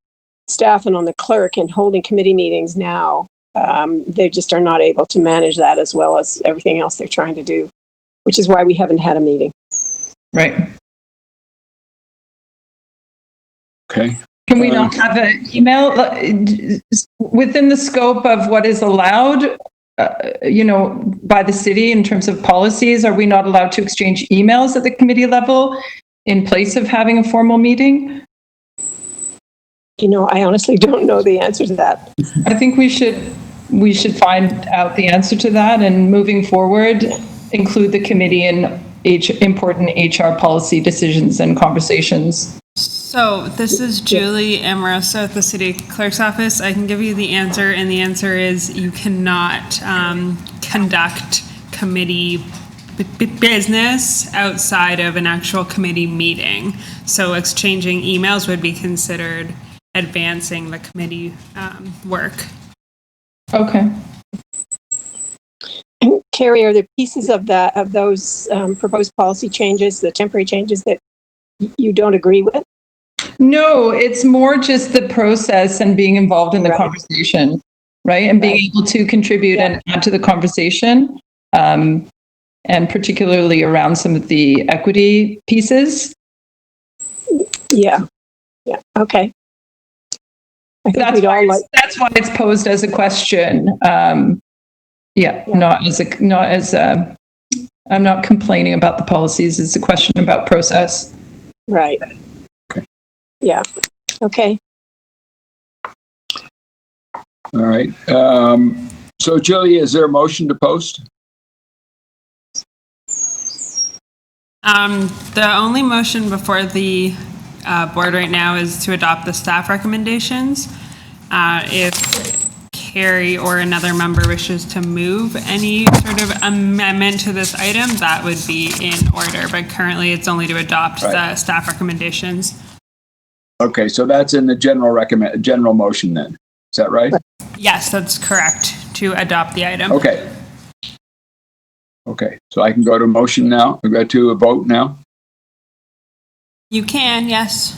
staff and on the clerk and holding committee meetings now. They just are not able to manage that as well as everything else they're trying to do, which is why we haven't had a meeting. Right. Okay. Can we not have an email within the scope of what is allowed, by the city in terms of policies? Are we not allowed to exchange emails at the committee level in place of having a formal meeting? I honestly don't know the answer to that. I think we should find out the answer to that, and moving forward, include the committee in important HR policy decisions and conversations. So this is Julie Amoroso at the City Clerk's Office. I can give you the answer, and the answer is you cannot conduct committee business outside of an actual committee meeting. So exchanging emails would be considered advancing the committee work. Okay. Carrie, are there pieces of those proposed policy changes, the temporary changes, that you don't agree with? No, it's more just the process and being involved in the conversation, right? And being able to contribute and add to the conversation, and particularly around some of the equity pieces. Yeah. Okay. That's why it's posed as a question. Not as I'm not complaining about the policies. It's a question about process. Right. Okay. Yeah. Okay. All right. So, Julie, is there a motion to post? The only motion before the board right now is to adopt the staff recommendations. If Carrie or another member wishes to move any sort of amendment to this item, that would be in order. But currently, it's only to adopt the staff recommendations. Okay, so that's in the general motion then. Is that right? Yes, that's correct, to adopt the item. Okay. So I can go to motion now. We go to a vote now. You can, yes.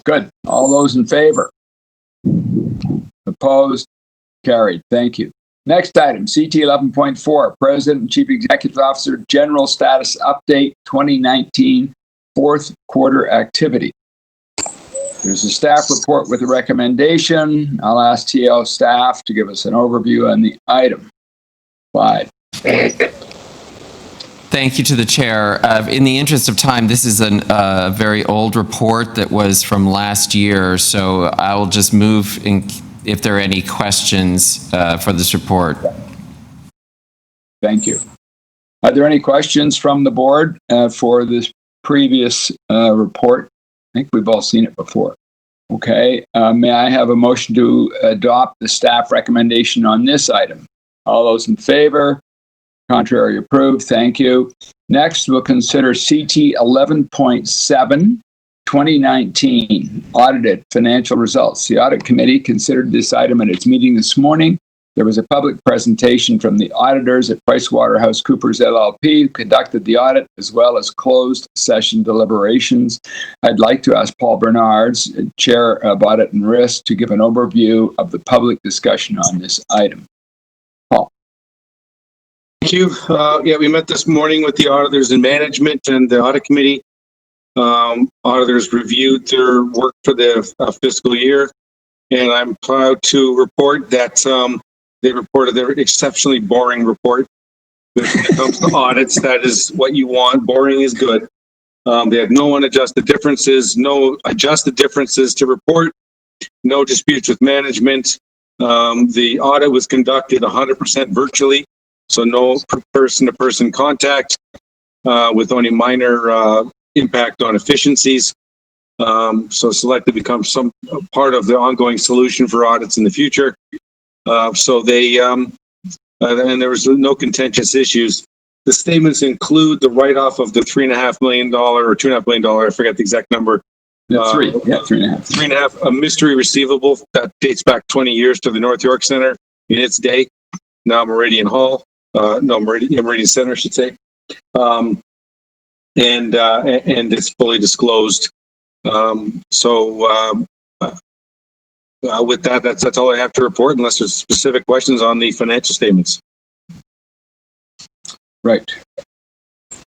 Good. All those in favor? Opposed? Carried. Thank you. Next item, CT 11.4, President and Chief Executive Officer, General Status Update 2019, fourth quarter activity. There's a staff report with a recommendation. I'll ask TL staff to give us an overview on the item. Clyde. Thank you to the chair. In the interest of time, this is a very old report that was from last year, so I will just move if there are any questions for this report. Thank you. Are there any questions from the board for this previous report? I think we've all seen it before. Okay. May I have a motion to adopt the staff recommendation on this item? All those in favor? Contrary, approved. Thank you. Next, we'll consider CT 11.7, 2019 audited financial results. The audit committee considered this item at its meeting this morning. There was a public presentation from the auditors at PricewaterhouseCoopers LLP, who conducted the audit, as well as closed session deliberations. I'd like to ask Paul Bernards, Chair of Audit and Risk, to give an overview of the public discussion on this item. Paul. Thank you. We met this morning with the auditors and management and the audit committee. Auditors reviewed their work for the fiscal year, and I'm proud to report that they reported their exceptionally boring report. When it comes to audits, that is what you want. Boring is good. They had no unadjusted differences, no adjusted differences to report. no disputes with management. The audit was conducted 100% virtually, so no person-to-person contact, with only minor impact on efficiencies. So selected becomes some part of the ongoing solution for audits in the future. So they, and there was no contentious issues. The statements include the write-off of the $3.5 million or $2.5 million, I forget the exact number. Three. Yeah, 3.5. 3.5, a mystery receivable that dates back 20 years to the North York Center in its day. Now Meridian Hall, Meridian Center, I should say. And it's fully disclosed. With that, that's all I have to report, unless there's specific questions on the financial statements. Right.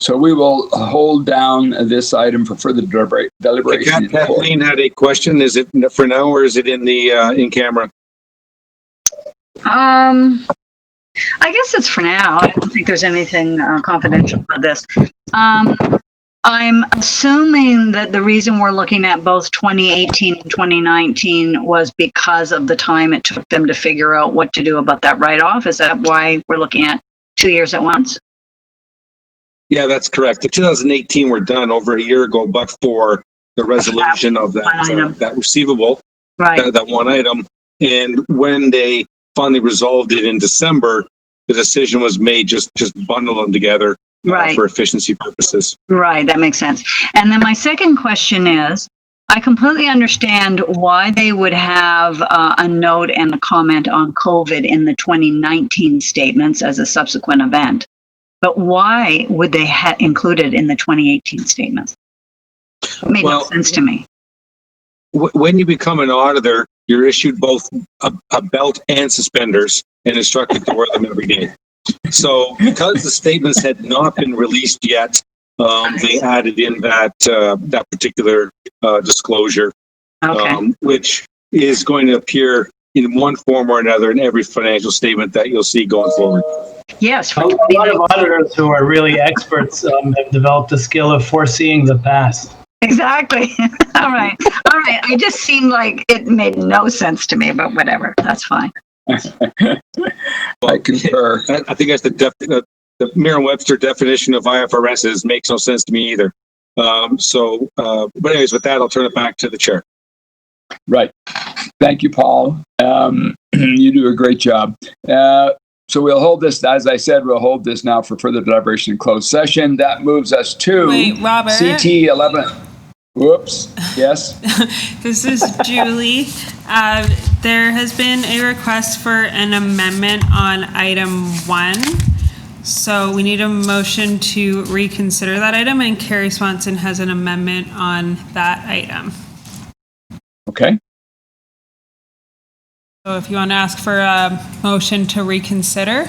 So we will hold down this item for further deliberation. Kathleen had a question. Is it for now, or is it in the in camera? I guess it's for now. I don't think there's anything confidential about this. I'm assuming that the reason we're looking at both 2018 and 2019 was because of the time it took them to figure out what to do about that write-off. Is that why we're looking at 2 years at once? Yeah, that's correct. The 2018 were done over a year ago, but for the resolution of that receivable, right? That one item. And when they finally resolved it in December, the decision was made just bundle them together, right, for efficiency purposes. Right, that makes sense. And then my second question is, I completely understand why they would have a note and a comment on COVID in the 2019 statements as a subsequent event. But why would they have included in the 2018 statements? It made no sense to me. When you become an auditor, you're issued both a belt and suspenders and instructed to wear them every day. So because the statements had not been released yet, they added in that particular disclosure, which is going to appear in one form or another in every financial statement that you'll see going forward. Yes. A lot of auditors who are really experts have developed a skill of foreseeing the past. Exactly. All right. I just seemed like it made no sense to me, but whatever. That's fine. I concur. I think that's the Merriam-Webster definition of IFRS is makes no sense to me either. But anyways, with that, I'll turn it back to the chair. Right. Thank you, Paul. You do a great job. So we'll hold this, as I said, we'll hold this now for further deliberation in closed session. That moves us to Robert. CT 11. Whoops. Yes. This is Julie. There has been a request for an amendment on item 1. So we need a motion to reconsider that item, and Carrie Swanson has an amendment on that item. Okay. So if you want to ask for a motion to reconsider.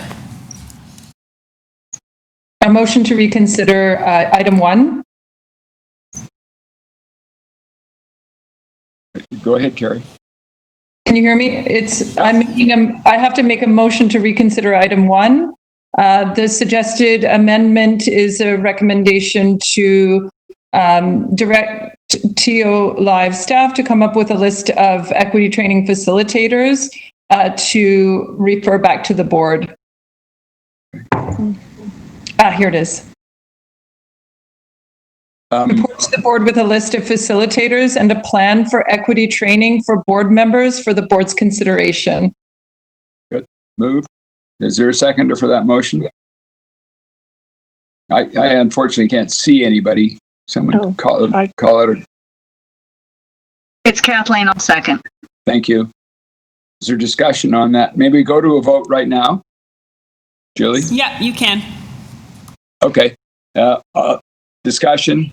A motion to reconsider item 1. Go ahead, Carrie. Can you hear me? I have to make a motion to reconsider item 1. The suggested amendment is a recommendation to direct TO Live staff to come up with a list of equity training facilitators to refer back to the board. Here it is. Report to the board with a list of facilitators and a plan for equity training for board members for the board's consideration. Good. Move. Is there a seconder for that motion? I unfortunately can't see anybody. Someone call it. It's Kathleen. I'll second. Thank you. Is there discussion on that? Maybe go to a vote right now. Julie? Yeah, you can. Okay. Discussion.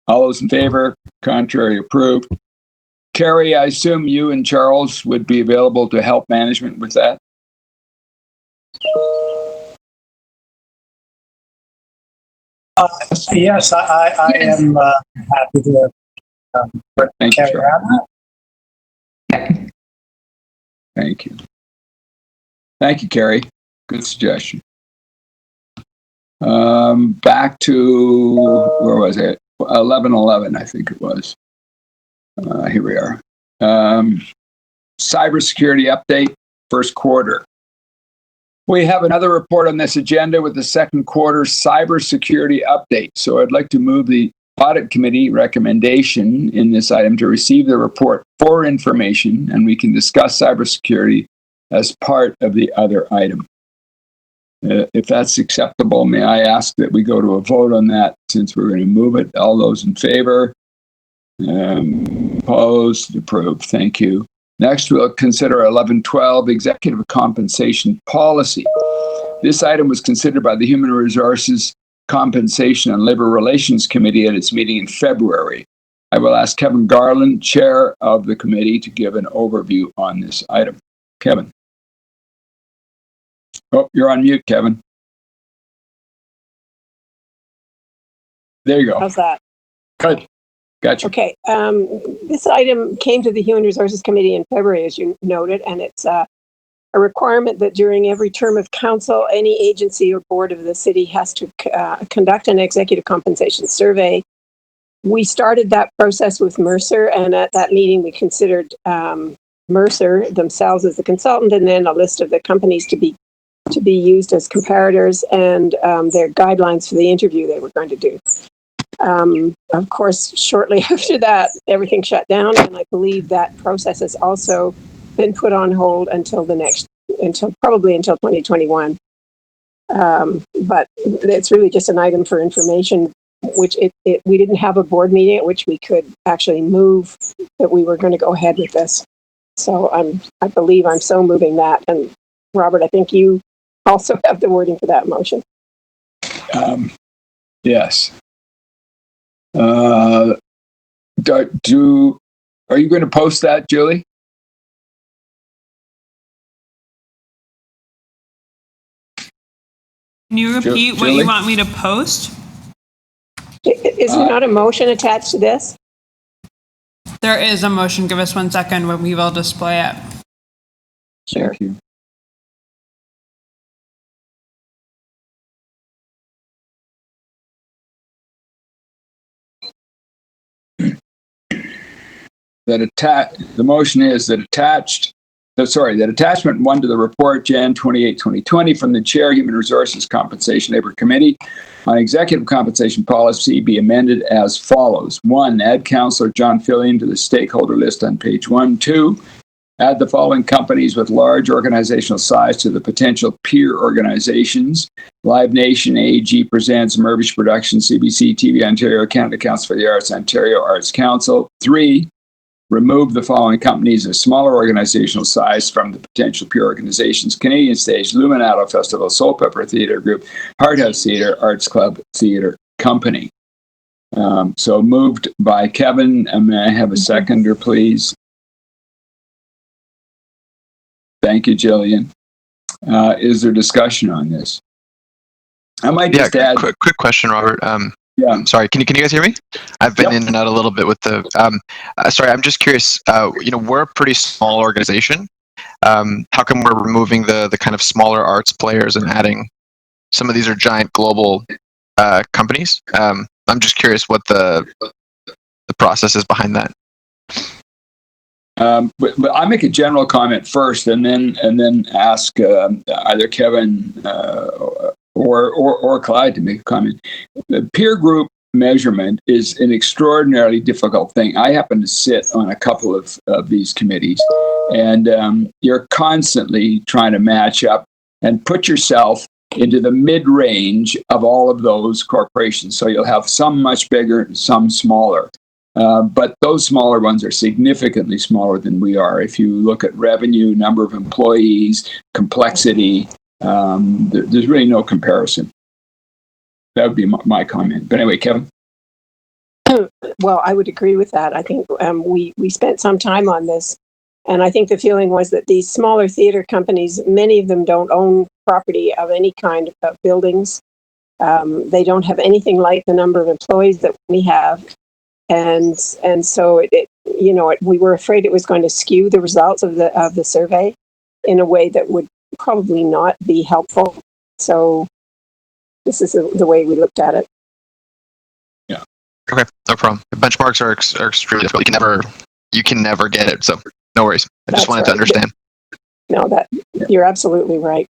All those in favor? Contrary? Approved. Carrie, I assume you and Charles would be available to help management with that? Yes, I am happy to Thank you, carry Charles. on that. Thank you. Thank you, Carrie. Good suggestion. Back to, where was it? 11:11, I think it was. Here we are. cybersecurity update, first quarter. We have another report on this agenda with the second quarter cybersecurity update. So I'd like to move the Audit Committee recommendation in this item to receive the report for information, and we can discuss cybersecurity as part of the other item. If that's acceptable, may I ask that we go to a vote on that since we're going to move it? All those in favor? Opposed? Approved. Thank you. Next, we'll consider 1112 Executive Compensation Policy. This item was considered by the Human Resources, Compensation, and Labor Relations Committee at its meeting in February. I will ask Kevin Garland, Chair of the committee, to give an overview on this item. Kevin. Oh, you're on mute, Kevin. There you go. How's that? Good. Gotcha. Okay. This item came to the Human Resources Committee in February, as you noted, and it's a requirement that during every term of council, any agency or board of the city has to conduct an executive compensation survey. We started that process with Mercer, and at that meeting, we considered Mercer themselves as the consultant, and then a list of the companies to be used as comparators, and their guidelines for the interview they were going to do. Of course, shortly after that, everything shut down, and I believe that process has also been put on hold until probably until 2021. But it's really just an item for information, which we didn't have a board meeting at which we could actually move that we were going to go ahead with this. So I believe I'm so moving that. And Robert, I think you also have the wording for that motion. Yes. Are you going to post that, Julie? Can you repeat what you want me to post? Is there not a motion attached to this? There is a motion. Give us 1 second when we will display it. Sure. Thank you. The motion is that attachment 1 to the report, Jan 28, 2020, from the Chair, Human Resources, Compensation, Labor Committee on Executive Compensation Policy be amended as follows. 1, add Councillor John Fillion to the stakeholder list on page 1. 2, add the following companies with large organizational size to the potential peer organizations: Live Nation, AEG Presents, Mervish Productions, CBC, TV Ontario, Canada Council for the Arts, Ontario Arts Council. 3, remove the following companies of smaller organizational size from the potential peer organizations: Canadian Stage, Luminato Festival, Soul Pepper Theatre Group, Heart House Theatre, Arts Club Theatre Company. So moved by Kevin. May I have a seconder, please? Thank you, Jillian. Is there discussion on this? I might just add... Quick question, Robert. Yeah. Sorry, can you guys hear me? I've been in and out a little bit with the. Sorry, I'm just curious. We're a pretty small organization. How come we're removing the kind of smaller arts players and adding some of these are giant global companies? I'm just curious what the process is behind that. But I'll make a general comment first, and then ask either Kevin or Clyde to make a comment. The peer group measurement is an extraordinarily difficult thing. I happen to sit on a couple of these committees, and you're constantly trying to match up and put yourself into the mid-range of all of those corporations. So you'll have some much bigger and some smaller. But those smaller ones are significantly smaller than we are. If you look at revenue, number of employees, complexity, there's really no comparison. That would be my comment. But anyway, Kevin? Well, I would agree with that. I think we spent some time on this, and I think the feeling was that these smaller theater companies, many of them don't own property of any kind of buildings. They don't have anything like the number of employees that we have. And so we were afraid it was going to skew the results of the survey in a way that would probably not be helpful. So this is the way we looked at it. Yeah. Okay, no problem. The benchmarks are extremely difficult. You can never get it. So No worries. I just wanted to understand. No, that you're absolutely right.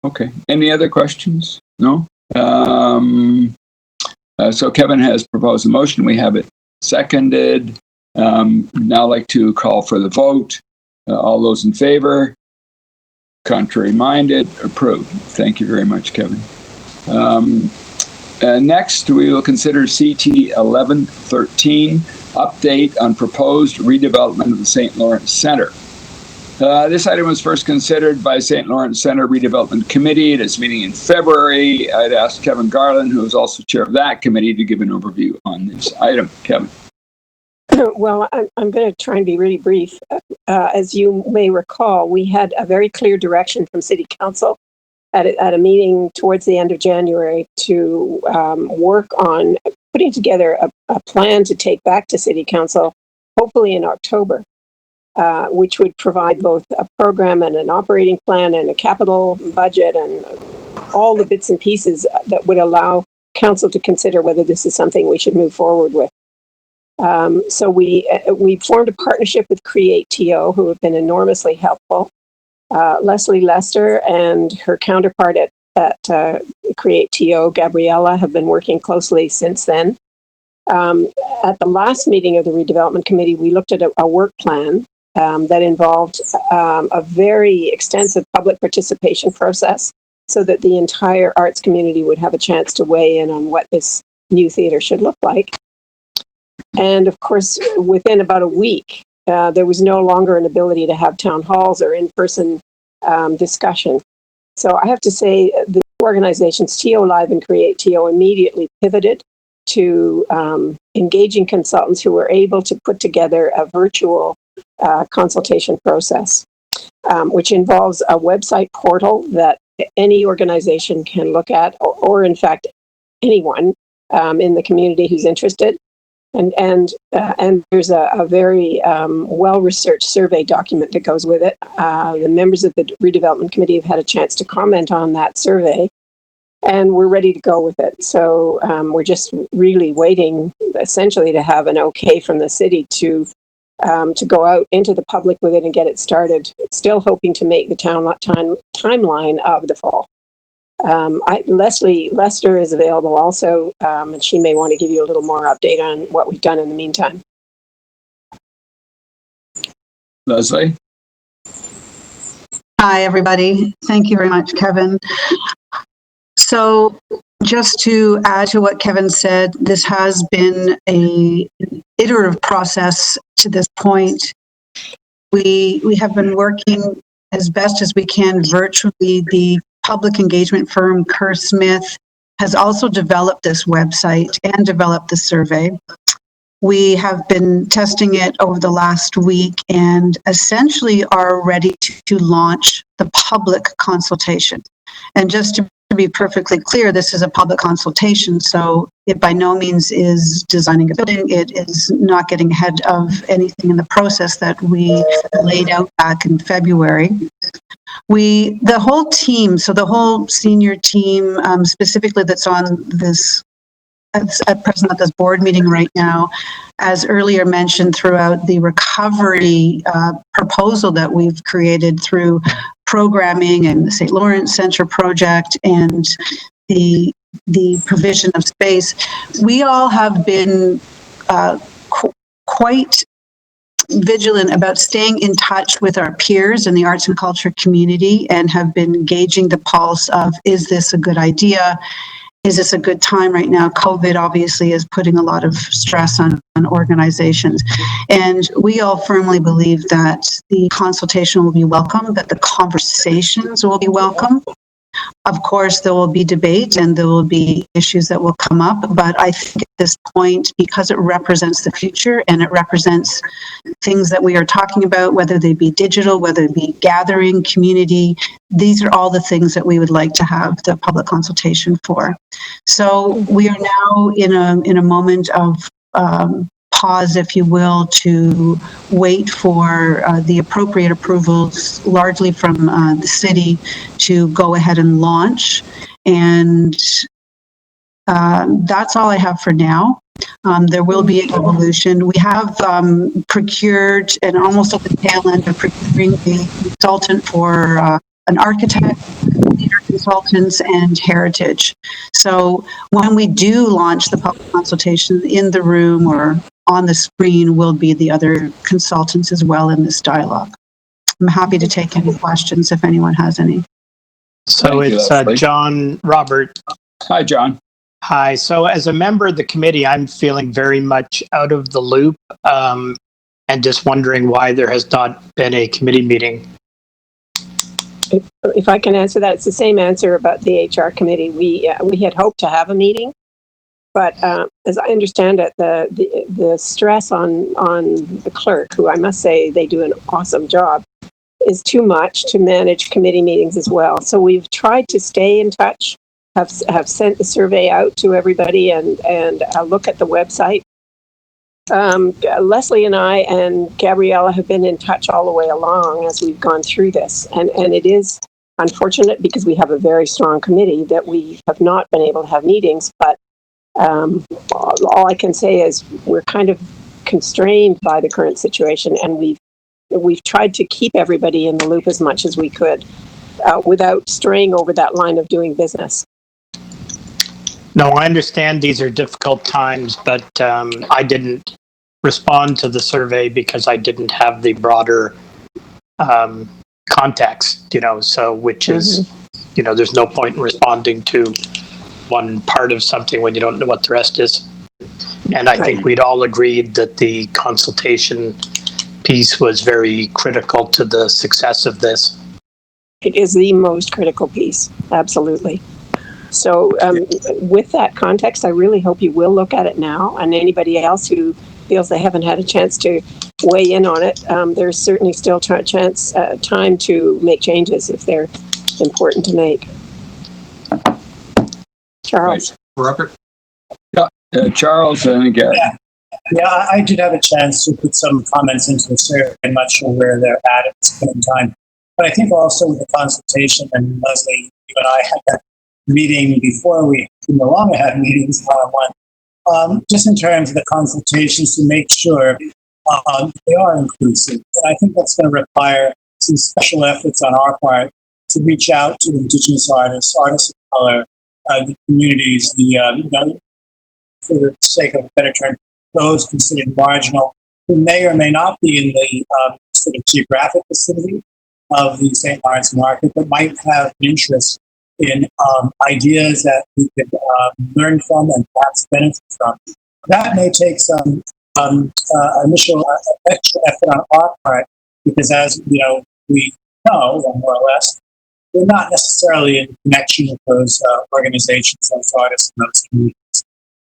Okay. Any other questions? No? So Kevin has proposed a motion. We have it seconded. Now I'd like to call for the vote. All those in favor? Contrary minded? Approved. Thank you very much, Kevin. Next, we will consider CT 1113, update on proposed redevelopment of the St. Lawrence Centre. This item was first considered by St. Lawrence Centre Redevelopment Committee at its meeting in February. I'd asked Kevin Garland, who is also chair of that committee, to give an overview on this item. Kevin. Well, I'm going to try and be really brief. As you may recall, we had a very clear direction from City Council at a meeting towards the end of January to work on putting together a plan to take back to City Council, hopefully in October, which would provide both a program and an operating plan and a capital budget and all the bits and pieces that would allow Council to consider whether this is something we should move forward with. So we formed a partnership with Create TO, who have been enormously helpful. Leslie Lester and her counterpart at Create TO, Gabriella, have been working closely since then. At the last meeting of the Redevelopment Committee, we looked at a work plan that involved a very extensive public participation process so that the entire arts community would have a chance to weigh in on what this new theatre should look like. And of course, within about a week, there was no longer an ability to have town halls or in-person discussion. So I have to say the organizations, TO Live and Create TO, immediately pivoted to engaging consultants who were able to put together a virtual consultation process, which involves a website portal that any organization can look at, or in fact, anyone in the community who's interested. And there's a very well-researched survey document that goes with it. The members of the Redevelopment Committee have had a chance to comment on that survey, and we're ready to go with it. So we're just really waiting, essentially, to have an okay from the city to go out into the public with it and get it started. Still hoping to make the timeline of the fall. Leslie Lester is available also, and she may want to give you a little more update on what we've done in the meantime. Leslie? Hi, everybody. Thank you very much, Kevin. So just to add to what Kevin said, this has been an iterative process to this point. We have been working as best as we can virtually. The public engagement firm Kerr Smith has also developed this website and developed the survey. We have been testing it over the last week and essentially are ready to launch the public consultation. And just to be perfectly clear, this is a public consultation, so it by no means is designing a building. It is not getting ahead of anything in the process that we laid out back in February. The whole team, so the whole senior team, specifically that's on this, at present at this board meeting right now, as earlier mentioned throughout the recovery proposal that we've created through programming and the St. Lawrence Centre project and the provision of space, we all have been quite vigilant about staying in touch with our peers in the arts and culture community and have been gauging the pulse of, is this a good idea? Is this a good time right now? COVID obviously is putting a lot of stress on organizations. And we all firmly believe that the consultation will be welcome, that the conversations will be welcome. Of course, there will be debate and there will be issues that will come up, but I think at this point, because it represents the future and it represents things that we are talking about, whether they be digital, whether it be gathering, community, these are all the things that we would like to have the public consultation for. So we are now in a moment of pause, if you will, to wait for the appropriate approvals, largely from the city, to go ahead and launch. And that's all I have for now. There will be an evolution. We have procured, and almost at the tail end of procuring, a consultant for an architect, leader consultants, and heritage. So when we do launch the public consultation, in the room or on the screen will be the other consultants as well in this dialogue. I'm happy to take any questions if anyone has any. So it's John Robert. Hi, John. Hi. So as a member of the committee, I'm feeling very much out of the loop and just wondering why there has not been a committee meeting. If I can answer that, it's the same answer about the HR committee. We had hoped to have a meeting, but as I understand it, the stress on the clerk, who I must say they do an awesome job, is too much to manage committee meetings as well. So we've tried to stay in touch, have sent the survey out to everybody, and look at the website. Leslie and I and Gabriella have been in touch all the way along as we've gone through this. And it is unfortunate because we have a very strong committee that we have not been able to have meetings. But all I can say is we're kind of constrained by the current situation, and we've tried to keep everybody in the loop as much as we could without straying over that line of doing business. No, I understand these are difficult times, but I didn't respond to the survey because I didn't have the broader context, so which is, there's no point in responding to one part of something when you don't know what the rest is. And I think we'd all agreed that the consultation piece was very critical to the success of this. It is the most critical piece, absolutely. So with that context, I really hope you will look at it now, and anybody else who feels they haven't had a chance to weigh in on it, there's certainly still time to make changes if they're important to make. Charles. Right. Robert? Yeah, Charles and Gary. Yeah, I did have a chance to put some comments into the survey. I'm not sure where they're at this point in time. But I think also with the consultation, and Leslie, you and I had that meeting before we no longer have meetings one-on-one, just in terms of the consultations to make sure they are inclusive. And I think that's going to require some special efforts on our part to reach out to Indigenous artists, artists of color, the communities, for the sake of a better term, those considered marginal, who may or may not be in the sort of geographic vicinity of the St. Lawrence market, but might have an interest in ideas that we could learn from and perhaps benefit from. That may take some initial extra effort on our part, because as we know, more or less, we're not necessarily in connection with those organizations, those artists, and those communities.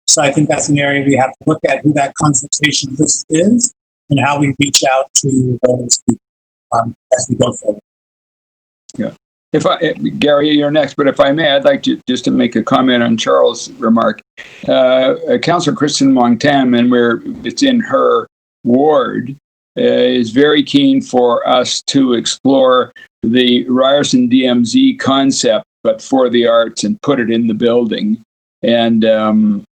So I think that's an area we have to look at, who that consultation list is and how we reach out to those people as we go forward. Yeah. Gary, you're next, but if I may, I'd like to just to make a comment on Charles' remark. Councillor Kristen Montam, and where it's in her ward, is very keen for us to explore the Ryerson DMZ concept, but for the arts, and put it in the building. And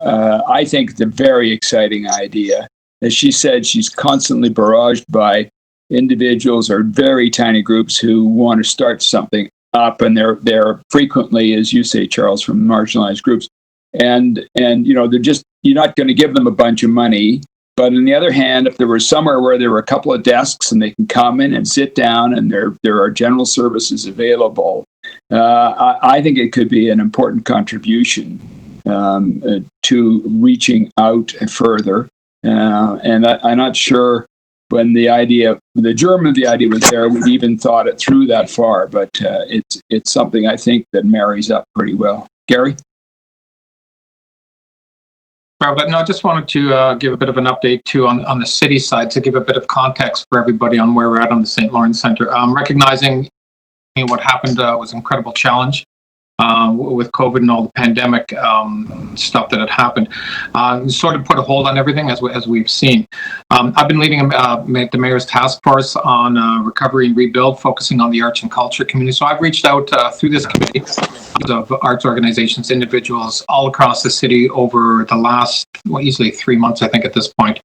I think it's a very exciting idea. As she said, she's constantly barraged by individuals or very tiny groups who want to start something up, and they're frequently, as you say, Charles, from marginalized groups. And they're just, you're not going to give them a bunch of money. But on the other hand, if there was somewhere where there were a couple of desks and they can come in and sit down and there are general services available, I think it could be an important contribution to reaching out further. And I'm not sure when the germ of the idea was there, we even thought it through that far, but it's something I think that marries up pretty well. Gary? But no, I just wanted to give a bit of an update too on the city side, to give a bit of context for everybody on where we're at on the St. Lawrence Centre. Recognizing what happened was an incredible challenge. with COVID and all the pandemic stuff that had happened, sort of put a hold on everything as we've seen. I've been leading the mayor's task force on recovery and rebuild, focusing on the arts and culture community. So I've reached out through this committee of arts organizations, individuals all across the city over the last, easily 3 months, I think, at this point.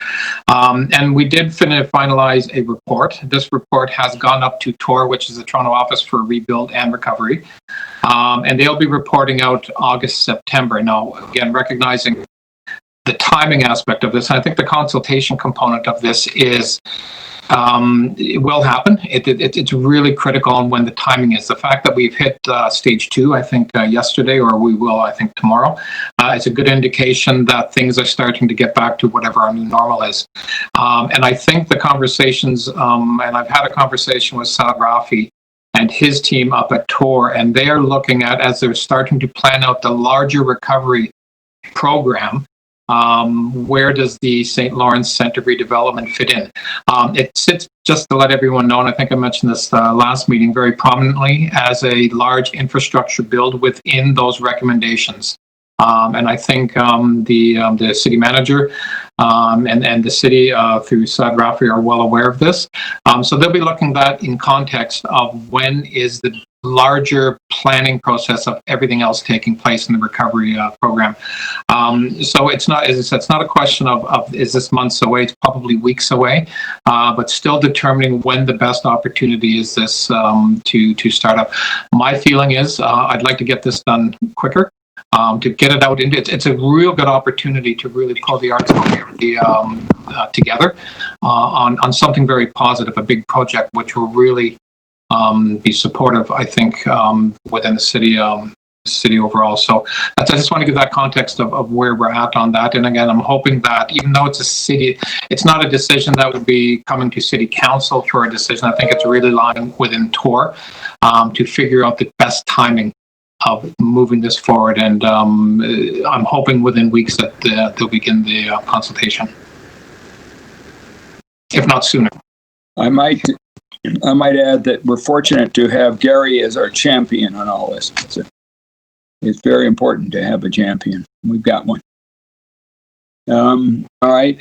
And we did finalize a report. This report has gone up to TOR, which is the Toronto Office for Rebuild and Recovery. And they'll be reporting out August, September. Now, again, recognizing the timing aspect of this, and I think the consultation component of this is, it will happen. It's really critical on when the timing is. The fact that we've hit stage 2, I think, yesterday, or we will, I think, tomorrow, is a good indication that things are starting to get back to whatever our new normal is. And I think the conversations, and I've had a conversation with Saad Rafi and his team up at TOR, and they are looking at, as they're starting to plan out the larger recovery program, where does the St. Lawrence Centre redevelopment fit in? It sits, just to let everyone know, and I think I mentioned this last meeting, very prominently as a large infrastructure build within those recommendations. And I think the city manager and the city through Saad Rafi are well aware of this. So they'll be looking at that in context of when is the larger planning process of everything else taking place in the recovery program. So it's not, as I said, it's not a question of is this months away? It's probably weeks away, but still determining when the best opportunity is this to start up. My feeling is I'd like to get this done quicker. To get it out into it's a real good opportunity to really pull the arts community together on something very positive, a big project which will really be supportive, I think, within the city overall. So I just want to give that context of where we're at on that. And again, I'm hoping that even though it's a city, it's not a decision that would be coming to city council for a decision. I think it's really lying within TOR to figure out the best timing of moving this forward, and I'm hoping within weeks that they'll begin the consultation, if not sooner. I might add that we're fortunate to have Gary as our champion on all this. It's very important to have a champion. We've got one. All right.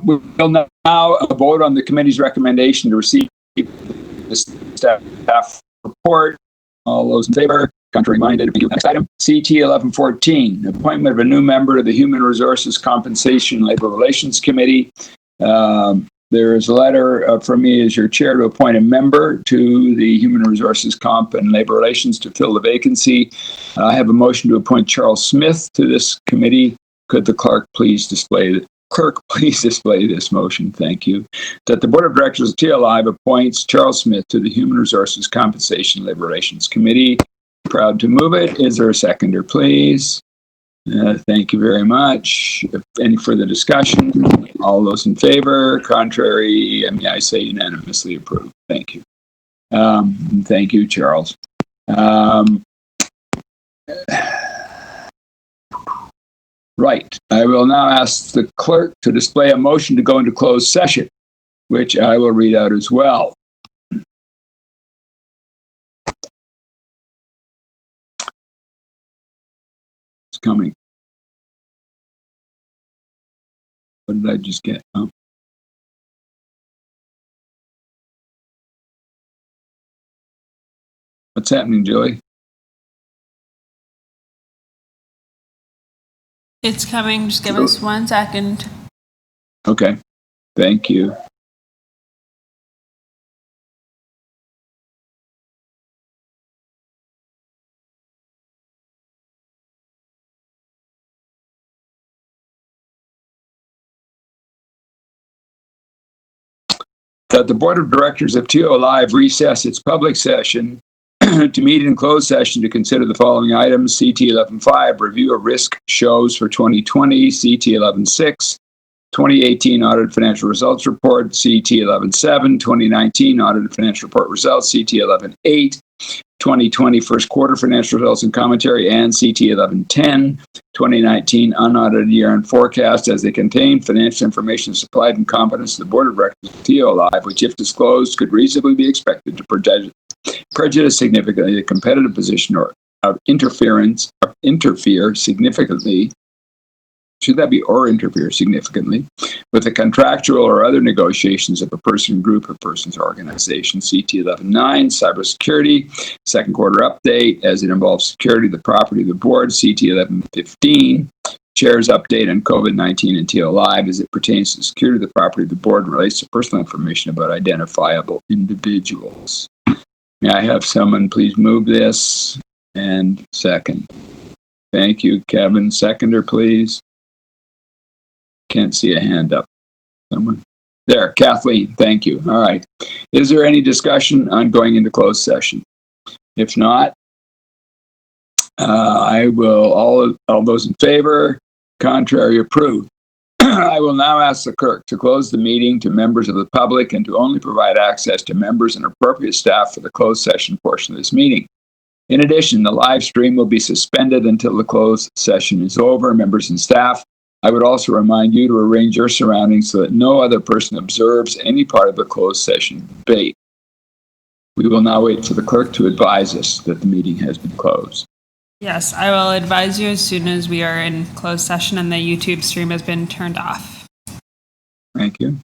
We will now vote on the committee's recommendation to receive the staff report. All those in favor? Contrary minded. Next item, CT 1114, appointment of a new member to the Human Resources Compensation and Labor Relations Committee. There is a letter from me as your chair to appoint a member to the Human Resources Comp and Labor Relations to fill the vacancy. I have a motion to appoint Charles Smith to this committee. Could the clerk please display this motion? Thank you. That the Board of Directors of TO Live appoints Charles Smith to the Human Resources Compensation and Labor Relations Committee. Proud to move it. Is there a seconder, please? Thank you very much. Any further discussion? All those in favor? Contrary? I say unanimously approved. Thank you. Thank you, Charles. Right. I will now ask the clerk to display a motion to go into closed session, which I will read out as well. It's coming. What did I just get? Oh. What's happening, Julie? It's coming. Just give us 1 second. Okay. Thank you. That the Board of Directors of TO Live recess its public session to meet in closed session to consider the following items: CT 11.5, review of risk shows for 2020, CT 11.6, 2018 audited financial results report, CT 11.7, 2019 audited financial report results, CT 11.8, 2020 first quarter financial results and commentary, and CT 11.10, 2019 unaudited year-end forecast as they contain financial information supplied in confidence to the Board of Directors of TO Live, which, if disclosed, could reasonably be expected to prejudice significantly the competitive position or interfere significantly. Should that be or interfere significantly with the contractual or other negotiations of a person, group, or person's organization? CT 11.9, cybersecurity, second quarter update as it involves security of the property of the board. CT 11.15, chair's update on COVID-19 and TL Live as it pertains to security of the property of the board and relates to personal information about identifiable individuals. May I have someone please move this and second? Thank you, Kevin. Seconder, please. Can't see a hand up. Someone there, Kathleen. Thank you. All right. Is there any discussion on going into closed session? If not, I will. All those in favor, contrary, approved. I will now ask the clerk to close the meeting to members of the public and to only provide access to members and appropriate staff for the closed session portion of this meeting. In addition, the live stream will be suspended until the closed session is over. Members and staff, I would also remind you to arrange your surroundings so that no other person observes any part of the closed session debate. We will now wait for the clerk to advise us that the meeting has been closed. Yes, I will advise you as soon as we are in closed session and the YouTube stream has been turned off. Thank you.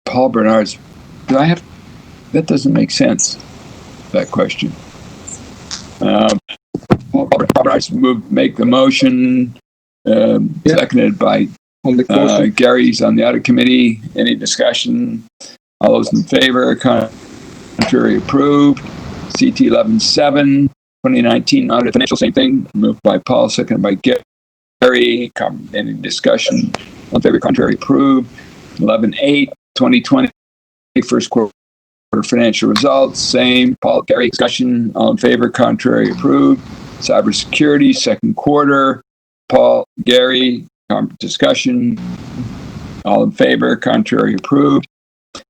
Paul Bernard's, that doesn't make sense, that question. Paul Bernard's make the motion, seconded by Gary's on the audit committee. Any discussion? All those in favor? Contrary, approved. CT 11-7, 2019 audit financial, same thing. Moved by Paul, seconded by Gary. Any discussion? All in favor? Contrary, approved. 11-8, 2020 first quarter financial results, same. Paul, Gary, discussion. All in favor? Contrary, approved. Cybersecurity, second quarter. Paul, Gary, discussion. All in favor? Contrary, approved.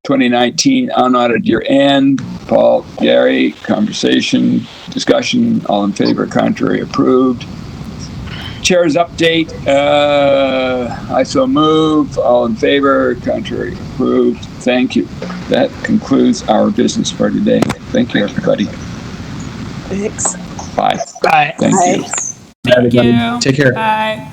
2019 unaudited year end. Paul, Gary, conversation, discussion. All in favor? Contrary, approved. Chair's update. I so move. All in favor? Contrary, approved. Thank you. That concludes our business for today. Thank you, everybody. Thanks. Bye. Bye. Thank you. Thank you. Take care. Bye.